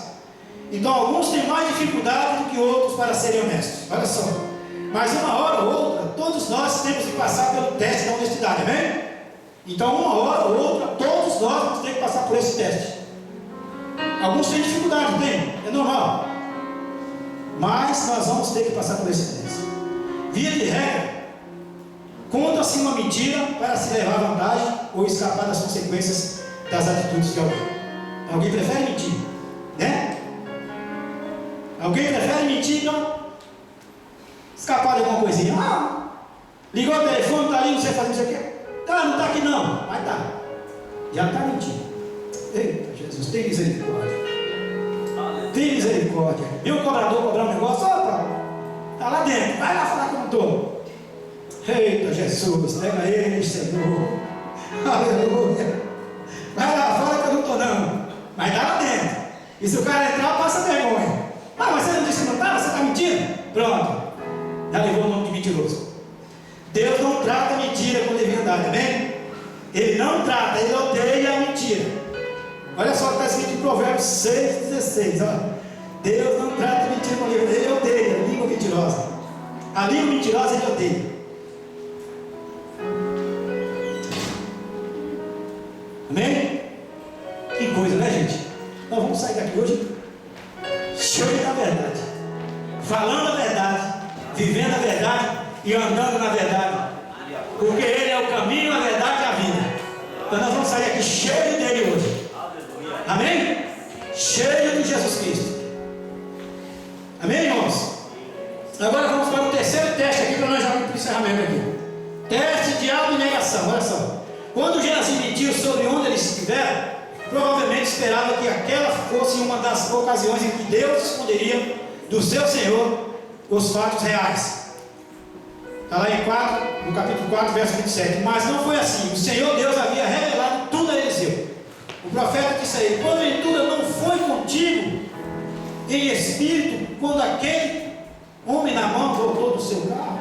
Então alguns têm mais dificuldade do que outros para serem honestos. Olha só. Mas uma hora ou outra, todos nós temos que passar pelo teste da honestidade, amém? Então uma hora ou outra, todos nós vamos ter que passar por esse teste. Alguns têm dificuldade, tem, é normal. Mas nós vamos ter que passar por esse teste. Via de regra, conta-se uma mentira para se levar vantagem ou escapar das consequências das atitudes de alguém. Alguém prefere mentir, né? Alguém prefere mentir, não? Escapar de alguma coisinha. Ligou o telefone, está ali, não sei fazer, não sei o quê. Tá, não está aqui não, mas tá. Já está mentindo. Eita, Jesus, tem misericórdia. Tem misericórdia. Viu o cobrador cobrar um negócio? Opa, está lá dentro, vai lá falar como estou. Eita, Jesus, pega ele, Senhor. Aleluia. Vai lá, fala que eu não estou não. Mas está lá dentro. E se o cara entrar, passa vergonha. Mas você não disse que não está? Você está mentindo? Pronto. Já levou o nome de mentiroso. Deus não trata a mentira com leviandade, amém? Ele não trata, ele odeia a mentira. Olha só o que está escrito em Provérbios 6,16. Deus não trata a mentira com leviandade, ele odeia a língua mentirosa. A língua mentirosa ele odeia. Amém? Que coisa, né, gente? Nós vamos sair daqui hoje cheio da verdade, falando a verdade, vivendo a verdade e andando na verdade, porque Ele é o caminho, a verdade e a vida. Então nós vamos sair aqui cheio dele hoje. Amém? Cheio de Jesus Cristo. Amém, irmãos? Agora vamos para o terceiro teste aqui, para nós já vamos para o encerramento aqui. Teste de abnegação. Olha só. Quando Geazi mentiu sobre onde ele estivera, provavelmente esperava que aquela fosse uma das ocasiões em que Deus esconderia do seu Senhor os fatos reais. Está lá no capítulo 4, verso 27. Mas não foi assim. O Senhor Deus havia revelado tudo a Eliseu. O profeta disse a ele: porventura não foi contigo em espírito quando aquele homem na mão voltou do seu carro?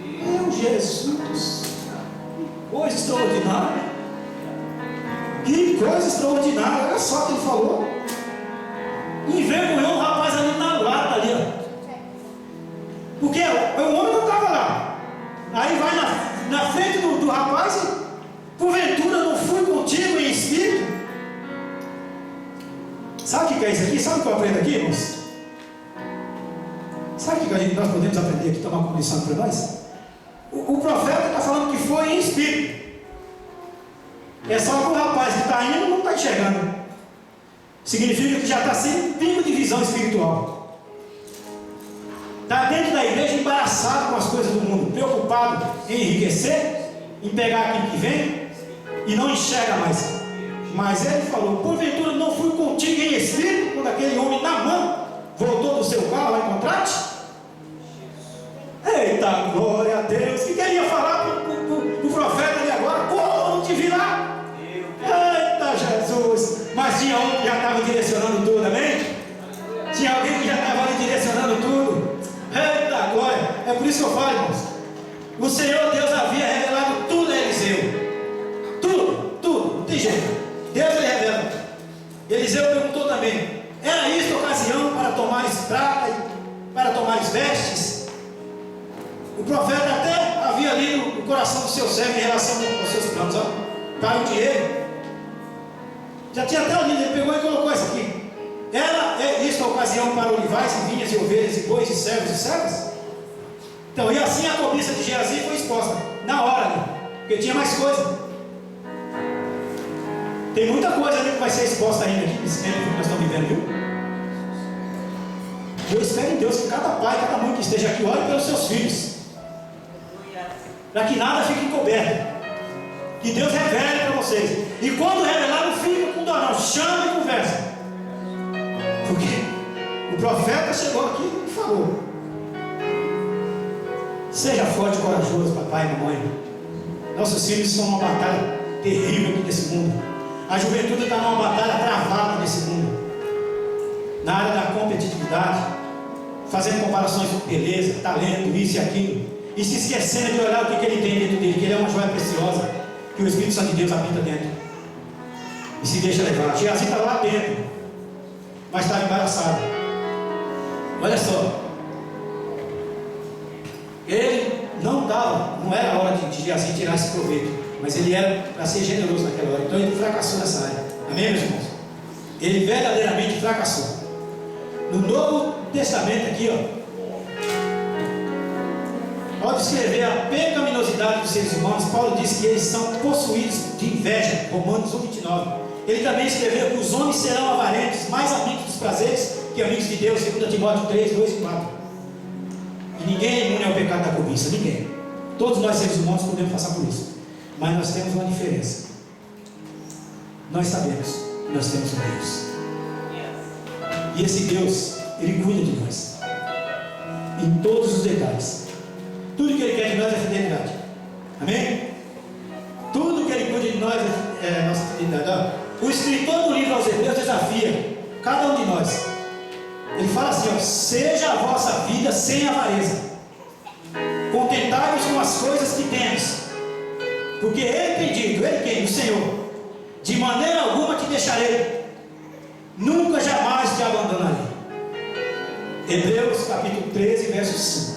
Meu Jesus, que coisa extraordinária. Que coisa extraordinária. Olha só o que ele falou. Envergonhou o rapaz ali na lata ali, ó. Porque o homem não estava lá. Aí vai na frente do rapaz e, porventura não fui contigo em espírito. Sabe o que é isso aqui? Sabe o que eu aprendo aqui, irmãos? Sabe o que nós podemos aprender aqui, tomar como lição para nós? O profeta está falando que foi em espírito. É só que o rapaz que está indo não está enxergando. Significa que já está sem pingo de visão espiritual. Está dentro da igreja embaraçado com as coisas do mundo, preocupado em enriquecer, em pegar aquilo que vem e não enxerga mais. Mas ele falou: porventura não fui contigo em espírito quando aquele homem na mão voltou do seu carro a encontrar-te? Eita, glória a Deus! O que ele ia falar para o profeta ali agora? Como não te vi lá? Eita, Jesus! Mas tinha um que já estava direcionando tudo, amém? Tinha alguém que já estava ali direcionando tudo. Eita, glória! É por isso que eu falo, irmãos. O Senhor Deus havia revelado tudo a Eliseu. Tudo, não tem jeito. Deus ele revela. Eliseu perguntou também: era isso a ocasião para tomares prata e para tomares vestes? O profeta até havia ali no coração do seu servo em relação aos seus planos, ó, para o dinheiro. Já tinha até ali, ele pegou e colocou isso aqui. Era isso a ocasião para olivais e vinhas e ovelhas e bois e servos e servas? Então, e assim a cobiça de Geazi foi exposta na hora ali, porque tinha mais coisa. Tem muita coisa ali que vai ser exposta ainda aqui nesse tempo que nós estamos vivendo, viu? Eu espero em Deus que cada pai, cada mãe que esteja aqui ore pelos seus filhos, para que nada fique encoberto, que Deus revele para vocês. E quando revelar, não fica com dor, não, chama e conversa. Porque o profeta chegou aqui e falou: seja forte e corajoso, papai e mamãe. Nossos filhos estão numa batalha terrível aqui nesse mundo. A juventude está numa batalha travada nesse mundo, na área da competitividade, fazendo comparações com beleza, talento, isso e aquilo, e se esquecendo de olhar o que ele tem dentro dele, que ele é uma joia preciosa, que o Espírito Santo de Deus habita dentro, e se deixa levar. Geazi estava lá dentro, mas estava embaraçado. Olha só, ele não era a hora de Geazi tirar esse proveito, mas ele era para ser generoso naquela hora. Então ele fracassou nessa área. Amém, meus irmãos? ele verdadeiramente fracassou. No Novo Testamento aqui, ao descrever a pecaminosidade dos seres humanos, Paulo diz que eles são possuídos de inveja, Romanos 1,29. Ele também escreveu que os homens serão avarentos, mais amigos dos prazeres que amigos de Deus, 2 Timóteo 3, 2 e 4. E ninguém é imune ao pecado da cobiça, ninguém. Todos nós seres humanos podemos passar por isso. Mas nós temos uma diferença. Nós sabemos que nós temos um Deus. E esse Deus, Ele cuida de nós. Em todos os detalhes. Tudo que Ele quer de nós é fidelidade. Amém? Tudo que Ele cuida de nós é nossa fidelidade. O escritor do livro aos Hebreus desafia cada um de nós. Ele fala assim, seja a vossa vida sem avareza. Contentai-vos com as coisas que temos. Porque Ele tem dito, Ele quem? O Senhor. De maneira alguma te deixarei. Nunca jamais te abandonarei. Hebreus capítulo 13, verso 5.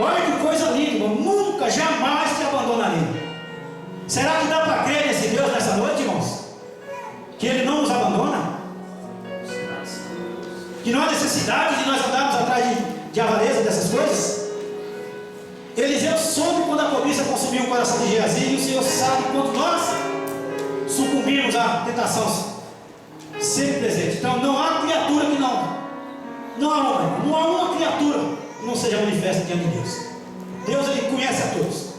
Olha que coisa linda, irmão. Nunca jamais te abandonarei. Será que dá para crer nesse Deus nessa noite, irmãos? Que Ele não nos abandona? Que não há necessidade de nós andarmos atrás de avareza dessas coisas? Eliseu soube quando a cobiça consumiu o coração de Geazi, e o Senhor sabe quando nós sucumbimos à tentação sempre presente. Então não há criatura que não há uma criatura que não seja manifesta diante de Deus. Deus, Ele conhece a todos.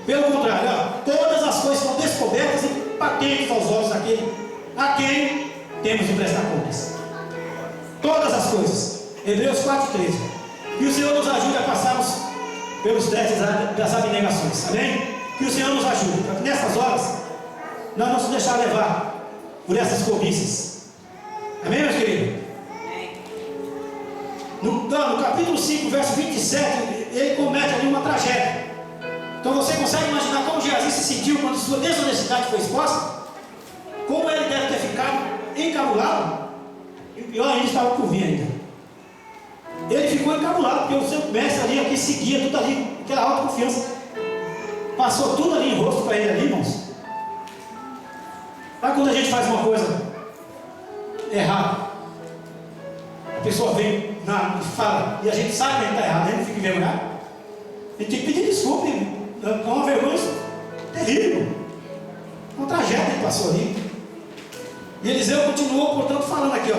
Pelo contrário, todas as coisas estão descobertas e patentes aos olhos daquele a quem temos de prestar contas. Todas as coisas. Hebreus 4,13. Que o Senhor nos ajude a passarmos pelos testes das abnegações. Amém? Que o Senhor nos ajude para que nessas horas nós não nos deixar levar por essas cobiças. Amém, meus queridos? No capítulo 5, verso 27, ele comete ali uma tragédia. Então você consegue imaginar como Geazi se sentiu quando sua desonestidade foi exposta? Como ele deve ter ficado encabulado? E o pior, ele estava por vir ainda. Ele ficou encabulado, porque o seu mestre ali, aqui seguia tudo ali, aquela autoconfiança. Passou tudo ali em rosto para ele ali, irmãos. Sabe quando a gente faz uma coisa errada? A pessoa vem e fala, e a gente sabe que a gente está errado, a gente não fica envergonhado. A gente tem que pedir desculpa, é uma vergonha terrível. Uma tragédia que passou ali. E Eliseu continuou, portanto, falando aqui,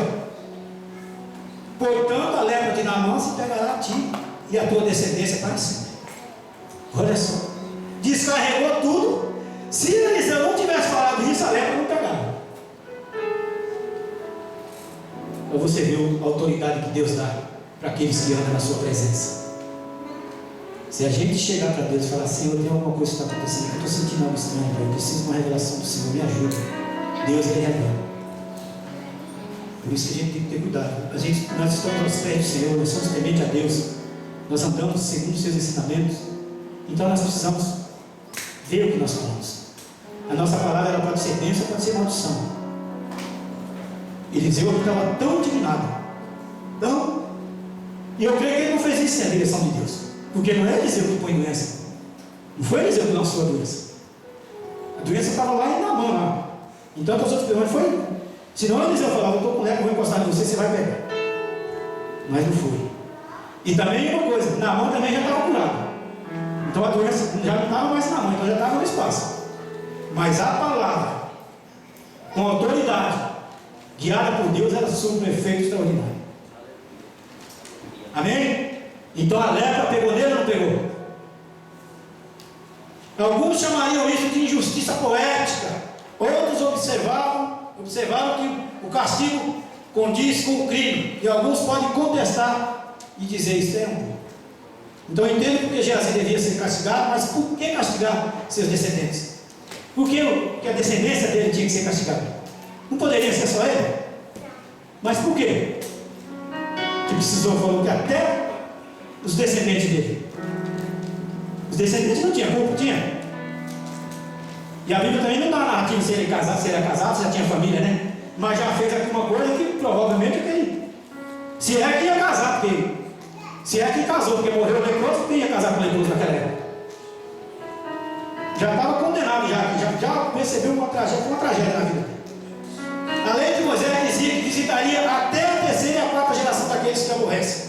portanto, a lepra de Naamã se pegará a ti e a tua descendência para sempre. Olha só. Descarregou tudo. Se Eliseu não tivesse falado isso, a lepra não pegava. Então você viu a autoridade que Deus dá para aqueles que andam na sua presença. Se a gente chegar para Deus e falar, Senhor, tem alguma coisa que está acontecendo, eu estou sentindo algo estranho, eu preciso de uma revelação do Senhor, me ajuda. Deus, Ele revela. Por isso que a gente tem que ter cuidado. Nós estamos aos pés do Senhor, nós somos tementes a Deus, nós andamos segundo os seus ensinamentos. Então nós precisamos ver o que nós falamos. A nossa palavra ela pode ser bênção, pode ser maldição. Eliseu estava tão indignado, e eu creio que ele não fez isso sem a direção de Deus, porque não é Eliseu que põe doença, não foi Eliseu que lançou a doença. A doença estava lá em Naamã lá. Então as outras pessoas foi. Senão Eliseu falava, eu estou com leco, vou encostar em você, você vai pegar. Mas não foi. E também uma coisa, Naamã também já estava curado. Então a doença já não estava mais na mão, então já estava no espaço. Mas a palavra, com autoridade, guiada por Deus, ela sofre um efeito extraordinário. Amém? Então a lepra pegou nele ou não pegou? Alguns chamariam isso de injustiça poética. Outros observavam que o castigo condiz com o crime. E alguns podem contestar e dizer isso é um. Então eu entendo porque Geazi devia ser castigado, mas por que castigar seus descendentes? Por que a descendência dele tinha que ser castigada? Não poderia ser só ele? Mas por quê? Que precisou, falou que até os descendentes dele. Os descendentes não tinham culpa, tinha. E a Bíblia também não dá narrativa se ele era casado, se já tinha família, né? Mas já fez aqui uma coisa que provavelmente ele. Se é que ia casar, porque. Se é que casou, porque morreu leproso, quem ia casar com leproso naquela época? Já estava condenado, já percebeu uma tragédia na vida. Além de visitaria até a terceira e a quarta geração daqueles que aborrecem.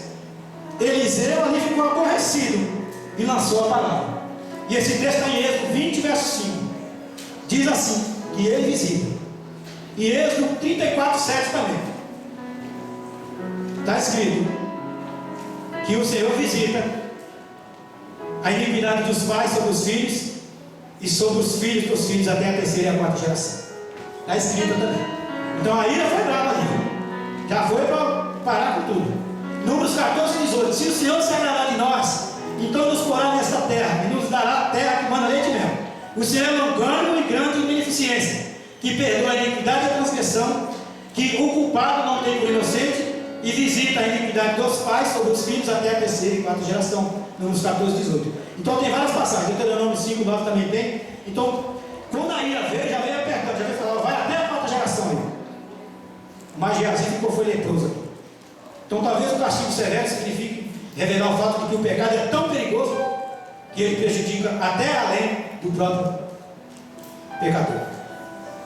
Eliseu ali ficou aborrecido e lançou a palavra. E esse texto está em Êxodo 20, verso 5. Diz assim, que ele visita. E Êxodo 34, 7 também. Está escrito que o Senhor visita a iniquidade dos pais sobre os filhos e sobre os filhos dos filhos até a terceira e a quarta geração. Está escrito também. Então a ira foi brava ali. Já foi para parar com tudo. Números 14 e 18. Se o Senhor se agradar de nós, então nos porá nesta terra e nos dará a terra que manda leite e mel. O Senhor é longânimo e grande em beneficência, que perdoa a iniquidade e a transgressão, que o culpado não tem por inocente, e visita a iniquidade dos pais sobre os filhos até a terceira e quarta geração. Números 14 e 18. Então tem várias passagens. Deuteronômio 5, 9 também tem. Então, quando a ira veio, já veio apertando, já veio falando, vai até a quarta geração aí. Mas Geazi foi leproso aqui. Então talvez o castigo severo signifique revelar o fato de que o pecado é tão perigoso que ele prejudica até além do próprio pecador.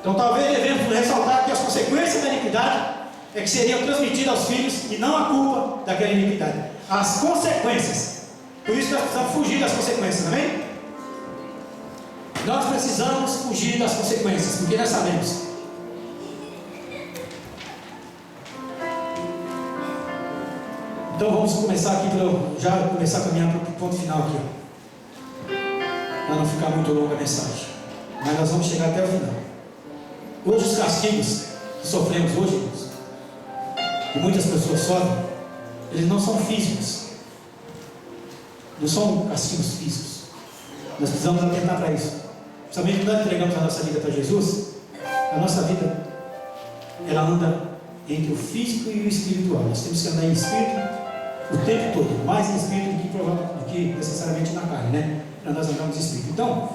Então talvez devemos ressaltar que as consequências da iniquidade é que seriam transmitidas aos filhos e não a culpa daquela iniquidade. As consequências. Por isso nós precisamos fugir das consequências, amém? Nós precisamos fugir das consequências, porque nós sabemos. Então vamos começar aqui, já começar a caminhar para o ponto final aqui, para não ficar muito longa a mensagem. Mas nós vamos chegar até o final. Hoje os castigos que sofremos hoje, irmãos, que muitas pessoas sofrem, eles não são físicos. Não são castigos físicos. Nós precisamos atentar para isso. Principalmente quando nós entregamos a nossa vida para Jesus, a nossa vida, ela anda entre o físico e o espiritual. Nós temos que andar em espírito o tempo todo, mais em espírito do que necessariamente na carne, né? Para nós andarmos em espírito. Então,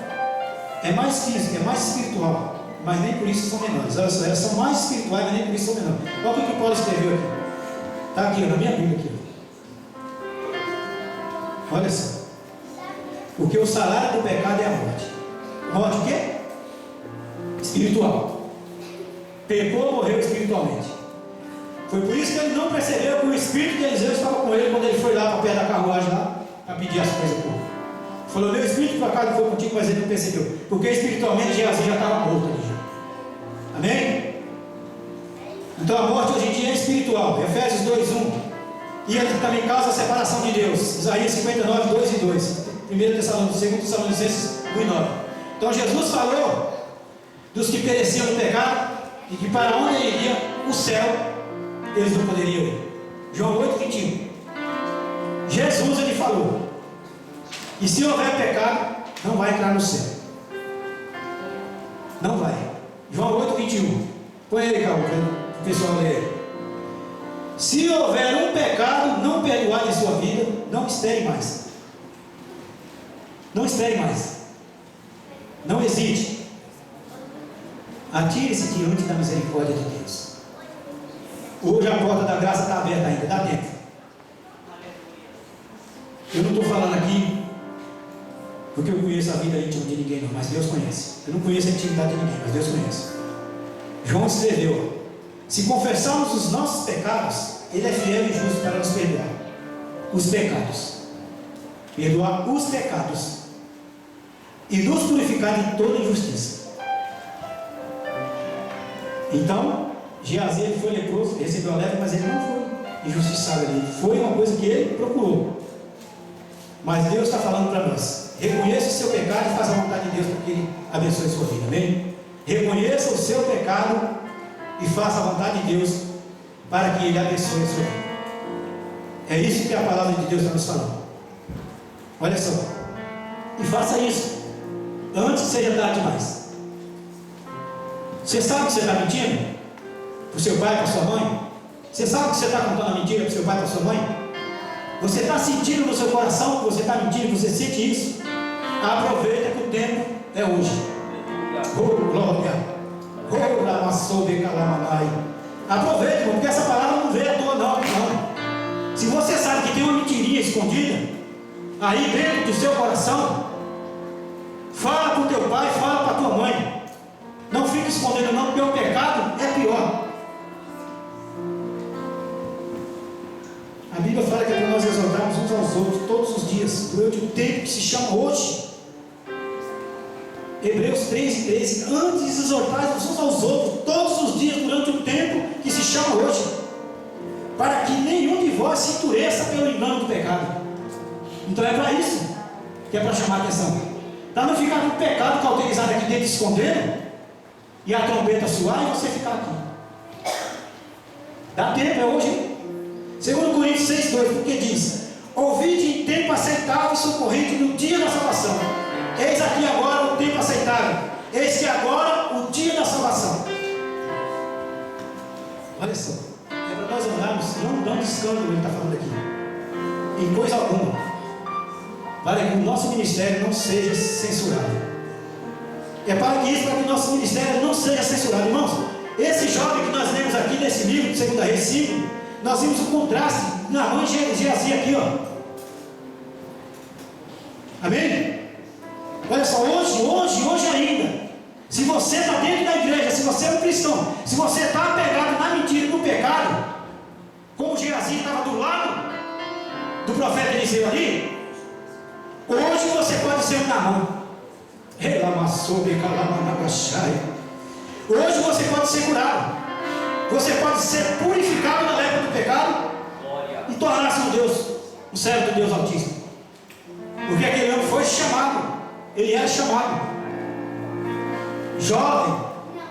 é mais físico, é mais espiritual, mas nem por isso são menores. Olha só, elas são mais espirituais, mas nem por isso são menores. Olha o que Paulo escreveu aqui. Está aqui, na minha Bíblia aqui. Olha só. Porque o salário do pecado é a morte. Morte o quê? Espiritual. Pecou, morreu espiritualmente. Foi por isso que ele não percebeu que o espírito de Eliseu estava com ele quando ele foi lá para perto da carruagem lá para pedir as coisas para ele. Falou, meu espírito por acaso foi contigo, mas ele não percebeu. Porque espiritualmente Geazi já estava morto ali já. Amém? Então a morte hoje em dia é espiritual. Efésios 2:1. E ele também causa a separação de Deus. Isaías 59, 2 e 2. 1 Tessalonicenses, 2 Tessalonicenses 1 e 9. Então Jesus falou dos que pereciam no pecado e que para onde ele iria, o céu, eles não poderiam ir. João 8:21. Jesus ele falou. E se houver pecado, não vai entrar no céu. Não vai. João 8:21. Põe ele, calma, para o pessoal ler. Se houver um pecado não perdoado em sua vida, não espere mais. Não espere mais. Não hesite. Atire-se diante da misericórdia de Deus. Hoje a porta da graça está aberta ainda, dá tempo. Eu não estou falando aqui porque eu conheço a vida íntima de ninguém não, mas Deus conhece. Eu não conheço a intimidade de ninguém, mas Deus conhece. João escreveu: se confessarmos os nossos pecados, Ele é fiel e justo para nos perdoar os pecados, perdoar os pecados e nos purificar de toda injustiça. Então, Geazi ele foi leproso, recebeu a lepra, mas ele não foi injustiçado ali. Foi uma coisa que ele procurou. Mas Deus está falando para nós: reconheça o seu pecado e faça a vontade de Deus para que Ele abençoe a sua vida. Amém? Reconheça o seu pecado e faça a vontade de Deus para que Ele abençoe a sua vida. É isso que a palavra de Deus está nos falando. Olha só. E faça isso antes que seja tarde demais. Você sabe que você está mentindo para o seu pai, para a sua mãe? Você sabe que você está contando a mentira para o seu pai, para a sua mãe? Você está sentindo no seu coração que você está mentindo? Você sente isso? Aproveita que o tempo é hoje. Oh, glória! Oh, lamaçou, calamanai. Aproveita, porque essa palavra não veio à toa, não. Se você sabe que tem uma mentirinha escondida aí dentro do seu coração, fala para o teu pai, fala para a tua mãe. Não fique escondendo não, porque o pecado é pior. A Bíblia fala que é para nós exortarmos uns aos outros todos os dias, durante o tempo que se chama hoje. Hebreus 3:13, antes exortai-vos uns aos outros todos os dias durante o tempo que se chama hoje, para que nenhum de vós se endureça pelo engano do pecado. Então é para isso que é para chamar a atenção, para não ficar com o pecado cauterizado aqui dentro, escondendo, e a trombeta soar e você ficar aqui. Dá tempo, é hoje. 2 Coríntios 6:2, porque diz: ouvide em tempo aceitável e socorrente no dia da salvação. Eis aqui agora o tempo aceitável, eis que agora o dia da salvação. Olha só, é para nós andarmos, não dando escândalo, ele está falando aqui, em coisa alguma, para que o nosso ministério não seja censurado. É para que o nosso ministério não seja censurado. Irmãos, esse jovem que nós lemos aqui nesse livro, de 2 Reis 5, nós vimos o contraste na mãe de Geazi aqui, ó. Amém? Olha só, hoje ainda, se você está dentro da igreja, se você é um cristão, se você está apegado na mentira e no pecado, como Geazi estava do lado do profeta Eliseu ali, hoje você pode ser um Naamã. Hoje você pode ser curado, você pode ser purificado na lepra do pecado e tornar-se um Deus, um servo do Deus Altíssimo, porque aquele homem foi chamado, ele era chamado jovem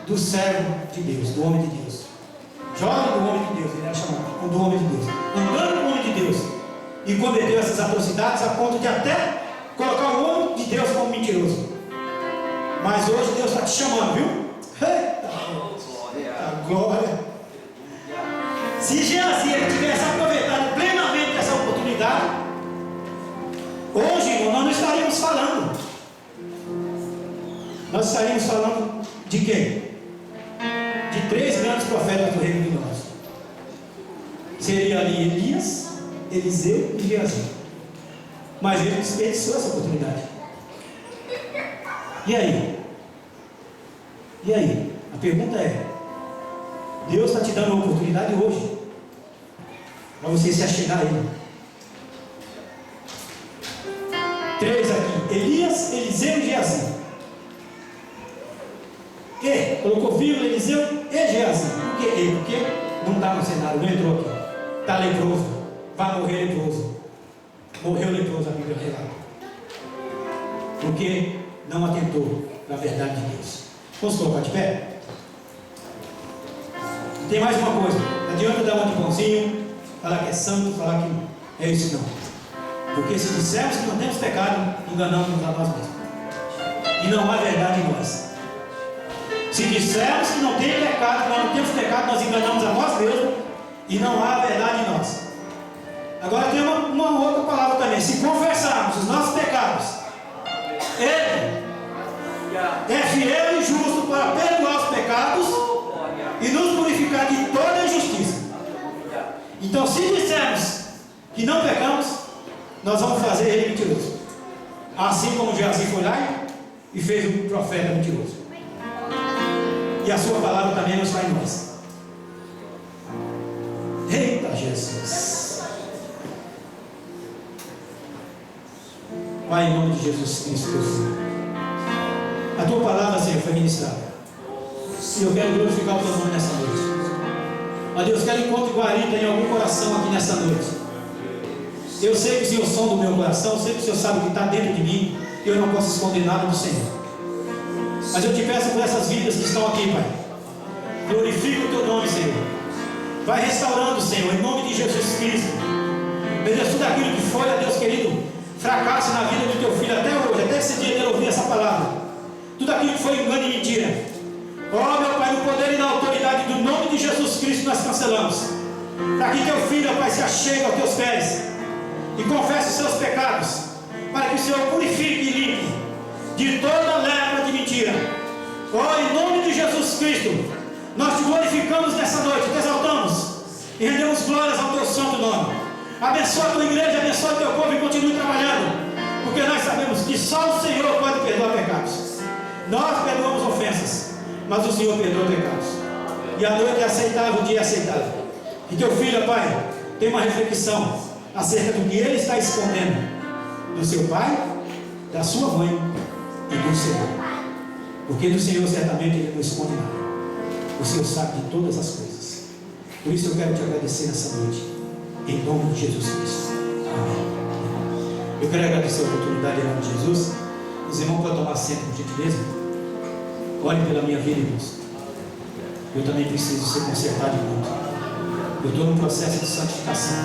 do servo de Deus, do homem de Deus, jovem do homem de Deus, ele era chamado do homem de Deus, andando com o homem de Deus, e cometeu essas atrocidades a ponto de até colocar o homem de Deus como mentiroso. Mas hoje Deus está te chamando, viu? Eita glória! Se Geazi tivesse aproveitado plenamente essa oportunidade, hoje, irmão, nós não estaríamos falando. Nós estaríamos falando de quem? De 3 grandes profetas do reino de nós. Seria ali Elias, Eliseu e Geazi. Mas ele desperdiçou essa oportunidade. E aí? E aí? A pergunta é: Deus está te dando uma oportunidade hoje para você se achegar a Ele. 3 aqui: Elias, Eliseu e Geazi. E colocou vírgula, Eliseu e Geazi. Por que E? Porque não está no cenário, não entrou aqui. Está leproso, vai morrer leproso. Morreu leproso, a Bíblia relata. Porque não atentou para a verdade de Deus. Vamos colocar de pé? Tem mais uma coisa. Não adianta dar um de bonzinho, falar que é santo, falar que é isso não. Porque se dissermos que não temos pecado, enganamos a nós mesmos. E não há verdade em nós. Se dissermos que não tem pecado, nós não temos pecado, nós enganamos a nós mesmos. E não há verdade em nós. Agora tem uma outra palavra também. Se confessarmos os nossos pecados, Ele é fiel e justo para perdoar os pecados e nos purificar de toda injustiça. Então, se dissermos que não pecamos, nós vamos fazer ele mentiroso, assim como Geazi foi lá e fez o profeta mentiroso. E a sua palavra também não está em nós. Eita Jesus! Pai, em nome de Jesus Cristo, teu Filho, a tua palavra, Senhor, foi ministrada. E eu quero glorificar o teu nome nessa noite. Ó Deus, quero encontro guarida em algum coração aqui nessa noite. Eu sei que o Senhor sonda o meu coração, eu sei que o Senhor sabe o que está dentro de mim, e eu não posso esconder nada do Senhor. Mas eu te peço por essas vidas que estão aqui, Pai. Glorifica o teu nome, Senhor. Vai restaurando, Senhor, em nome de Jesus Cristo. Meu Deus, tudo aquilo que foi, ó Deus querido, fracasso na vida do teu filho até hoje, até esse dia dele ouvir essa palavra. Tudo aquilo que foi engano e mentira. Ó meu Pai, no poder e na autoridade do nome de Jesus Cristo nós cancelamos. Para que teu filho, ó Pai, se achegue aos teus pés e confesse os seus pecados, para que o Senhor purifique e limpe de toda lepra de mentira. Ó, em nome de Jesus Cristo, nós te glorificamos nessa noite, te exaltamos e rendemos glórias ao teu santo nome. Abençoa a tua igreja, abençoa o teu povo e continue trabalhando, porque nós sabemos que só o Senhor pode perdoar pecados. Nós perdoamos ofensas, mas o Senhor perdoa pecados. E a noite é aceitável, o dia é aceitável. Que teu filho, Pai, Tem uma reflexão acerca do que ele está escondendo do seu pai, da sua mãe e do Senhor. Porque do Senhor certamente ele não esconde nada. O Senhor sabe de todas as coisas. Por isso eu quero te agradecer nessa noite, em nome de Jesus Cristo. Amém. Eu quero agradecer a oportunidade em nome de Jesus. Os irmãos podem tomar assento, por gentileza. Olhem pela minha vida, irmãos. Eu também preciso ser consertado em muito. Eu estou num processo de santificação.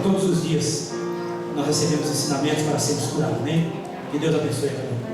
Todos os dias nós recebemos ensinamentos para sermos curados. Amém? Que Deus abençoe a cada um.